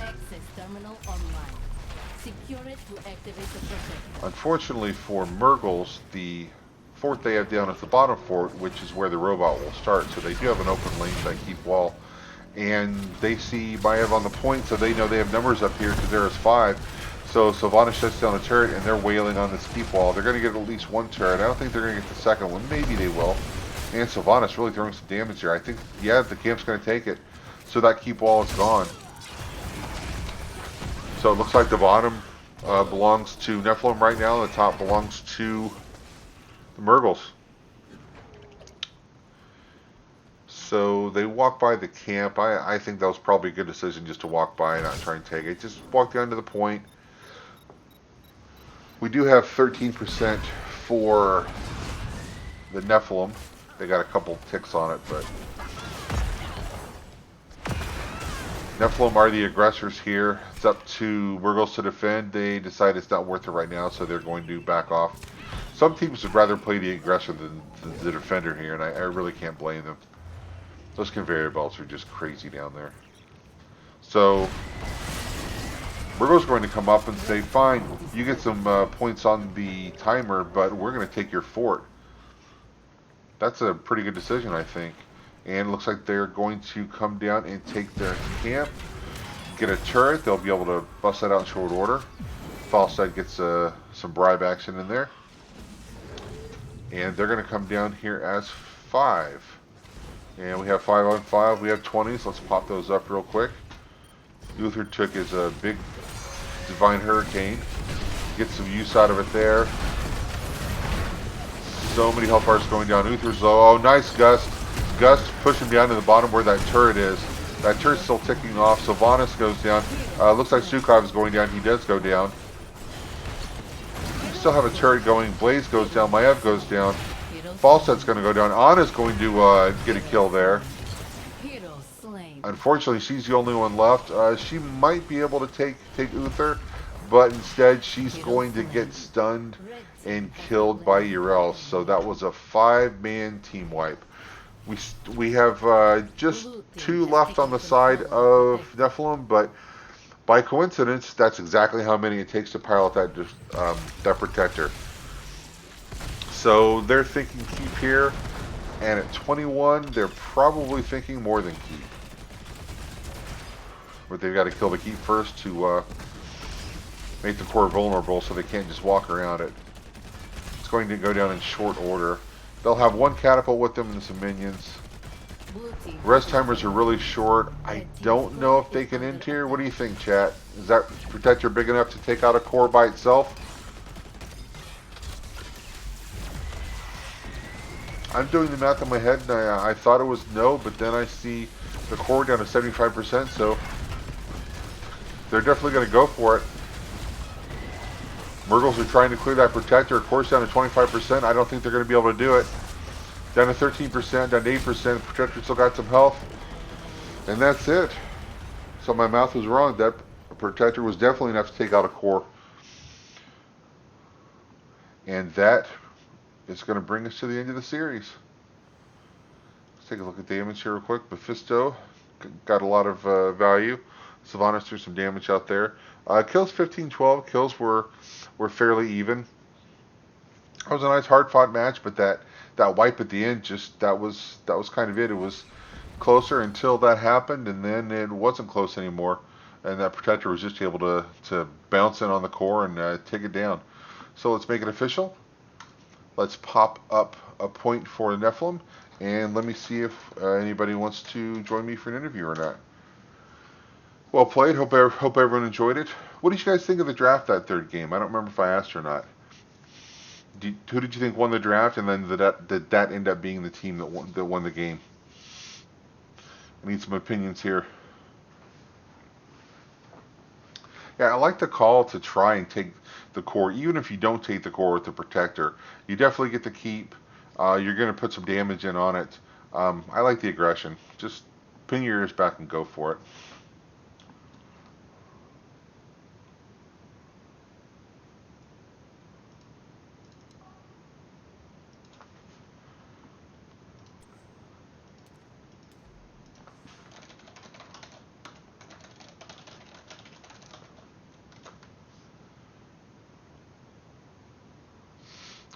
E: Access terminal online. Secure it to activate the protector.
A: Unfortunately for Mrgles, the fort they have down at the bottom fort, which is where the robot will start. So they do have an open lane to that keep wall. And they see Maiev on the point, so they know they have numbers up here because there is 5. So Sylvanas shuts down a turret, and they're wailing on this keep wall. They're going to get at least one turret. I don't think they're going to get the second one. Maybe they will. And Sylvanas really throwing some damage here. I think, yeah, the camp's going to take it. So that keep wall is gone. So it looks like the bottom belongs to Nephalem right now, and the top belongs to the Mrgles. So they walk by the camp. I think that was probably a good decision just to walk by and not try and take it. Just walk down to the point. We do have 13% for the Nephalem. They got a couple ticks on it, but Nephalem are the aggressors here. It's up to Mrgles to defend. They decide it's not worth it right now, so they're going to back off. Some teams would rather play the aggressor than the defender here, and I really can't blame them. Those conveyor belts are just crazy down there. So Mrgles going to come up and say, fine, you get some points on the timer, but we're going to take your fort. That's a pretty good decision, I think. And it looks like they're going to come down and take their camp, get a turret. They'll be able to bust that out in short order. Falstad gets some bribe action in there. And they're going to come down here as 5. And we have 5 on 5. We have 20s. Let's pop those up real quick. Uther took his big Divine Hurricane. Get some use out of it there. So many health bars going down. Uther's low. Oh, nice Gust. Gust push him down to the bottom where that turret is. That turret's still ticking off. Sylvanas goes down. Looks like Sukhov is going down. He does go down. We still have a turret going. Blaze goes down. Maiev goes down. Falstad's going to go down. Anna's going to get a kill there. Unfortunately, she's the only one left. She might be able to take Uther, but instead she's going to get stunned and killed by Mrgles. So that was a 5-man team wipe. We have just 2 left on the side of Nephalem, but by coincidence, that's exactly how many it takes to pilot that protector. So they're thinking keep here, and at 21, they're probably thinking more than keep. But they've got to kill the keep first to make the core vulnerable so they can't just walk around it. It's going to go down in short order. They'll have 1 catapult with them and some minions. Rest timers are really short. I don't know if they can end here. What do you think, chat? Is that protector big enough to take out a core by itself? I'm doing the math in my head, and I thought it was no, but then I see the core down to 75%, so they're definitely going to go for it. Mrgles are trying to clear that protector. Core's down to 25%. I don't think they're going to be able to do it. Down to 13%, down to 8%. The protector still got some health. And that's it. So my math was wrong. That protector was definitely enough to take out a core. And that is going to bring us to the end of the series. Let's take a look at damage here real quick. Mephisto got a lot of value. Sylvanas threw some damage out there. Kills 15-12. Kills were fairly even. It was a nice hard-fought match, but that wipe at the end, just that was kind of it. It was closer until that happened, and then it wasn't close anymore. And that protector was just able to bounce in on the core and take it down. So let's make it official. Let's pop up a point for the Nephalem, and let me see if anybody wants to join me for an interview or not. Well played. Hope everyone enjoyed it. What did you guys think of the draft, that third game? I don't remember if I asked or not. Who did you think won the draft, and then did that end up being the team that won the game? I need some opinions here. Yeah, I like the call to try and take the core, even if you don't take the core with the protector. You definitely get to keep. You're going to put some damage in on it. I like the aggression. Just pin your ears back and go for it.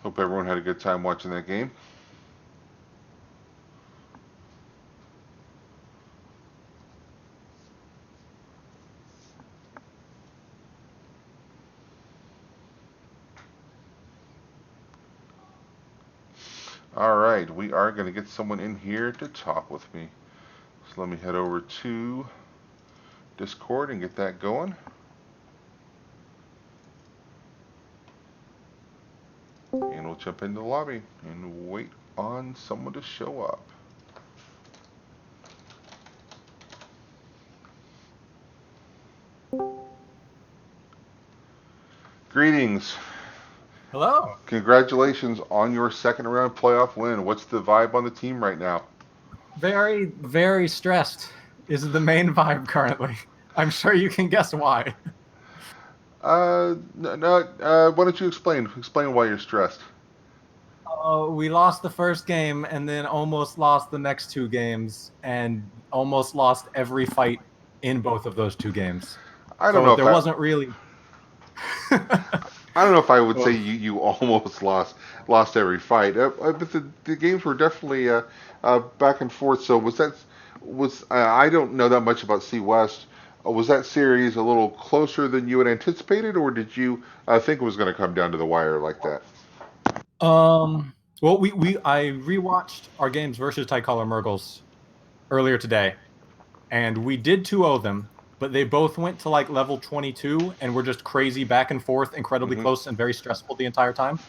A: Hope everyone had a good time watching that game. All right, we are going to get someone in here to talk with me. So let me head over to Discord and get that going. And we'll jump into the lobby and wait on someone to show up. Greetings.
F: Hello.
A: Congratulations on your second round playoff win. What's the vibe on the team right now?
F: Very, very stressed is the main vibe currently. I'm sure you can guess why.
A: Why don't you explain? Explain why you're stressed.
F: We lost the first game and then almost lost the next two games and almost lost every fight in both of those two games.
A: I don't know if
F: there wasn't really.
A: I don't know if I would say you almost lost every fight, but the games were definitely back and forth. So I don't know that much about C West. Was that series a little closer than you had anticipated, or did you think it was going to come down to the wire like that?
F: Well, I rewatched our games versus Tidecaller Mrgles earlier today, and we did 2-0 them, but they both went to like level 22 and were just crazy back and forth, incredibly close and very stressful the entire time.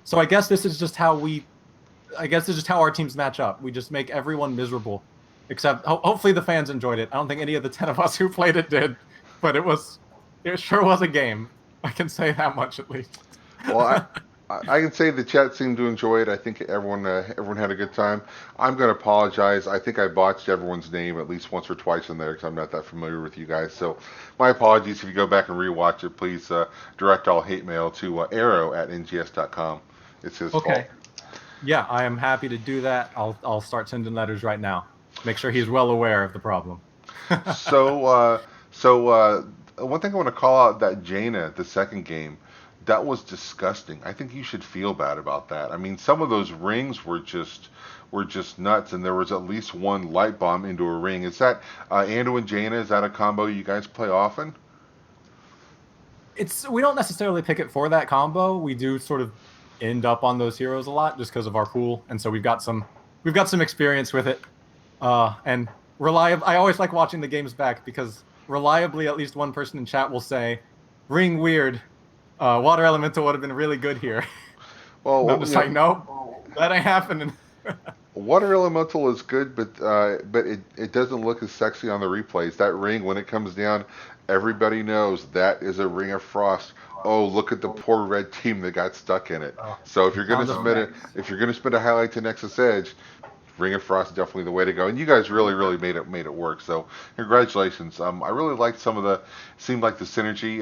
F: So I guess this is just how our teams match up. We just make everyone miserable, except hopefully the fans enjoyed it. I don't think any of the 10 of us who played it did, but it sure was a game. I can say that much at least.
A: Well, I can say the chat seemed to enjoy it. I think everyone had a good time. I'm going to apologize. I think I botched everyone's name at least once or twice in there because I'm not that familiar with you guys. So my apologies. If you go back and rewatch it, please direct all hate mail to arrow@ngs.com. It's his fault.
F: Yeah, I am happy to do that. I'll start sending letters right now. Make sure he's well aware of the problem.
A: So one thing I want to call out that Jaina, the second game, that was disgusting. I think you should feel bad about that. I mean, some of those rings were just nuts, and there was at least one light bomb into a ring. Is that Ando and Jaina? Is that a combo you guys play often?
F: We don't necessarily pick it for that combo. We do sort of end up on those heroes a lot just because of our pool, and so we've got some experience with it. And reliable. I always like watching the games back because reliably, at least one person in chat will say, "Ring weird. Water Elemental would have been really good here."
A: Well,
F: I'm just like, no, that ain't happening.
A: Water Elemental is good, but it doesn't look as sexy on the replays. That ring, when it comes down, everybody knows that is a ring of frost. Oh, look at the poor red team that got stuck in it. So if you're gonna submit a highlight to Nexus Edge, Ring of Frost is definitely the way to go, and you guys really made it work. So congratulations. I really liked seemed like the synergy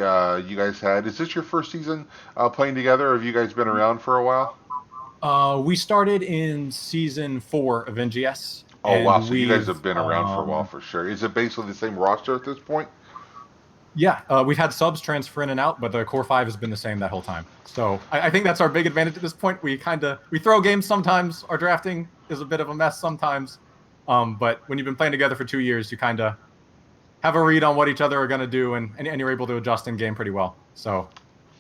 A: you guys had. Is this your first season playing together, or have you guys been around for a while?
F: We started in season 4 of NGS.
A: Oh wow, so you guys have been around for a while for sure. Is it basically the same roster at this point?
F: Yeah, we've had subs transfer in and out, but the core 5 has been the same that whole time. So I think that's our big advantage at this point. We throw games sometimes. Our drafting is a bit of a mess sometimes. But when you've been playing together for 2 years, you kind of have a read on what each other are going to do, and you're able to adjust in game pretty well. So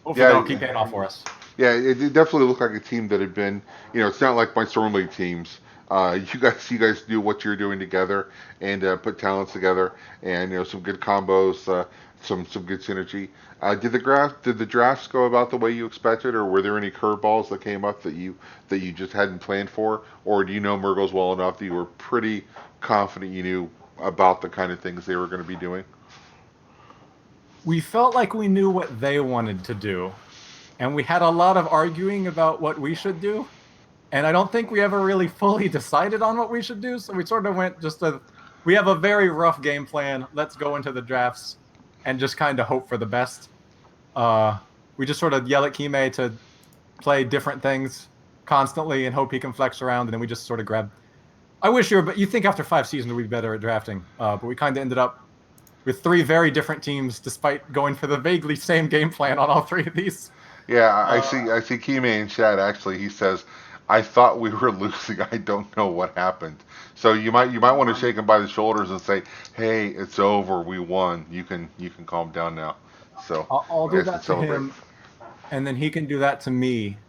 F: hopefully they'll keep paying off for us.
A: Yeah, it definitely looked like a team that had been, it's not like my Storm League teams. You guys do what you're doing together and put talents together, and some good combos, some good synergy. Did the drafts go about the way you expected, or were there any curveballs that came up that you just hadn't planned for, or do you know Mrgles well enough that you were pretty confident you knew about the kind of things they were going to be doing?
F: We felt like we knew what they wanted to do, and we had a lot of arguing about what we should do. And I don't think we ever really fully decided on what we should do, so we sort of went we have a very rough game plan. Let's go into the drafts and just kind of hope for the best. We just sort of yell at Kime to play different things constantly and hope he can flex around, and then we just sort of grab. But you think after 5 seasons we'd be better at drafting, but we kind of ended up with 3 very different teams, despite going for the vaguely same game plan on all 3 of these.
A: Yeah, I see Kime in chat actually. He says, "I thought we were losing. I don't know what happened." So you might want to shake him by the shoulders and say, "Hey, it's over. We won. You can calm down now." So
F: I'll
A: you
F: do
A: guys can
F: that to
A: celebrate.
F: him, and then he can do that to me,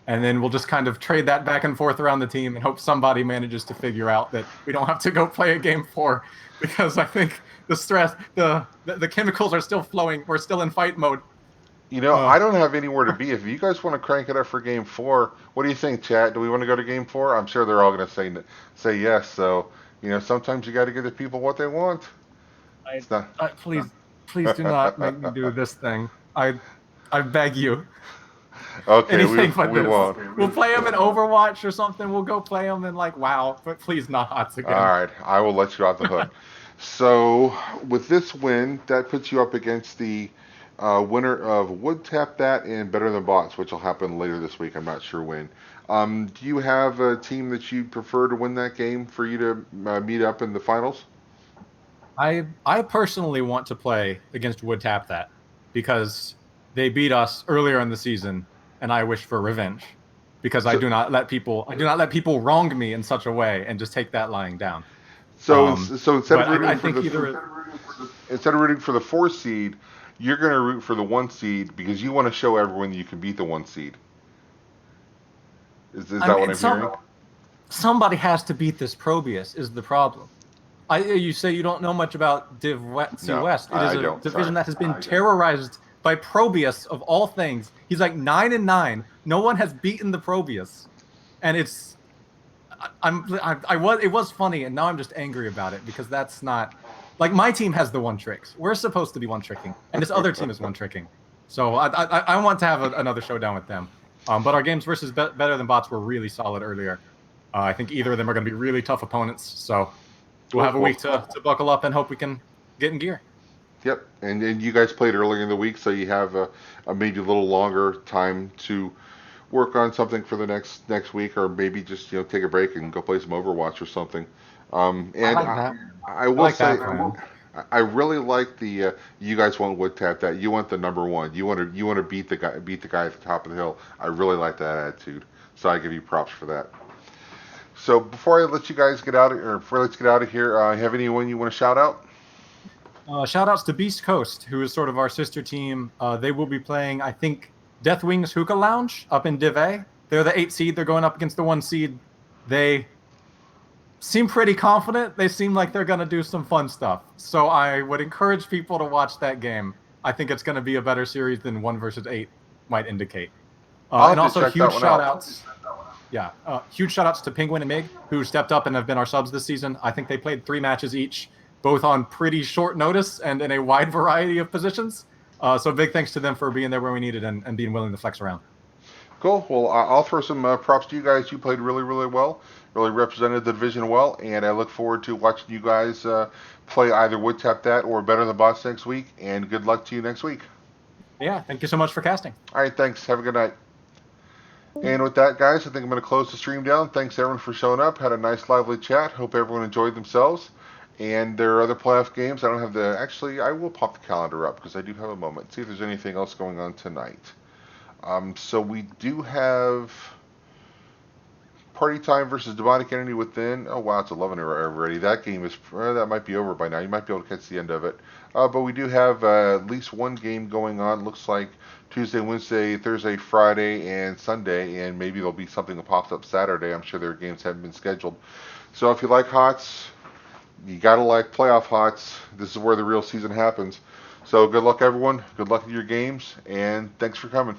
F: and then we'll just kind of trade that back and forth around the team and hope somebody manages to figure out that we don't have to go play a game 4 because I think the stress, the chemicals are still flowing. We're still in fight mode.
A: I
F: Uh,
A: don't have anywhere to be. If you guys want to crank it up for game 4, what do you think, chat? Do we want to go to game 4? I'm sure they're all going to say yes. So sometimes you got to give the people what they want.
F: I,
A: It's not.
F: please do not make me do this thing. I beg you.
A: Okay, we
F: Anything but
A: we
F: this.
A: won't.
F: We'll play them in Overwatch or something. We'll go play them in like WoW, but please not HOTS
A: All
F: again.
A: right, I will let you off the hook. So, with this win, that puts you up against the winner of Would Tap That and Better Than Bots, which will happen later this week. I'm not sure when. Do you have a team that you prefer to win that game for you to meet up in the finals?
F: I personally want to play against Would Tap That because they beat us earlier in the season, and I wish for revenge because
A: So,
F: I do not let people wrong me in such a way and just take that lying down.
A: so instead of
F: But
A: rooting
F: I
A: for
F: think
A: the
F: either
A: instead of rooting for the 4 seed, you're going to root for the 1 seed because you want to show everyone you can beat the 1 seed. Is
F: I
A: that what
F: mean
A: I'm hearing?
F: somebody has to beat this Probius is the problem. You say you don't know much about C
A: No,
F: West. It is
A: I
F: a
A: don't.
F: division
A: Sorry.
F: that has been terrorized by Probius of all things. He's like 9-9. No one has beaten the Probius, and I was it was funny, and now I'm just angry about it because that's not like my team has the one tricks. We're supposed to be one tricking, and this other team is one tricking. So I want to have another showdown with them. But our games versus Better Than Bots were really solid earlier. I think either of them are going to be really tough opponents. So we'll
A: Cool.
F: have a
A: Well,
F: week to buckle up and hope we can get in gear.
A: yep. And you guys played earlier in the week, so you have a maybe a little longer time to work on something for the next week, or maybe just take a break and go play some Overwatch or something.
F: I
A: And
F: like that.
A: I
F: I
A: will
F: like
A: say,
F: that plan.
A: I really like the you guys want wood tap that you want the number one. You want to beat the guy at the top of the hill. I really like that attitude. So I give you props for that. So before I let you guys get out of, or before let's get out of here, have anyone you want to shout out?
F: Shout outs to Beast Coast, who is sort of our sister team. They will be playing, I think, Deathwing's Hookah Lounge up in Div A. They're the 8 seed. They're going up against the 1 seed. They seem pretty confident. They seem like they're going to do some fun stuff. So I would encourage people to watch that game. I think it's going to be a better series than 1 versus 8 might indicate.
A: I'll
F: And
A: have to
F: also
A: check that
F: huge
A: one
F: shout
A: out.
F: outs. Yeah, huge shout outs to Penguin and Mig, who stepped up and have been our subs this season. I think they played 3 matches each, both on pretty short notice and in a wide variety of positions. So big thanks to them for being there where we needed and being willing to flex around.
A: Cool. Well, I'll throw some props to you guys. You played really, really well. Really represented the division well, and I look forward to watching you guys play either Wood Tap That or Better Than Boss next week. And good luck to you next week.
F: Yeah, thank you so much for casting.
A: All right, thanks. Have a good night. And with that, guys, I think I'm going to close the stream down. Thanks everyone for showing up. Had a nice, lively chat. Hope everyone enjoyed themselves. And there are other playoff games. I don't have the. Actually, I will pop the calendar up because I do have a moment. See if there's anything else going on tonight. So we do have Party Time versus Demonic Entity Within. Oh wow, it's 11 already. That game is that might be over by now. You might be able to catch the end of it. But we do have at least one game going on. Looks like Tuesday, Wednesday, Thursday, Friday, and Sunday, and maybe there'll be something that pops up Saturday. I'm sure their games haven't been scheduled. So if you like HOTS, you gotta like playoff HOTS. This is where the real season happens. So good luck, everyone. Good luck in your games, and thanks for coming.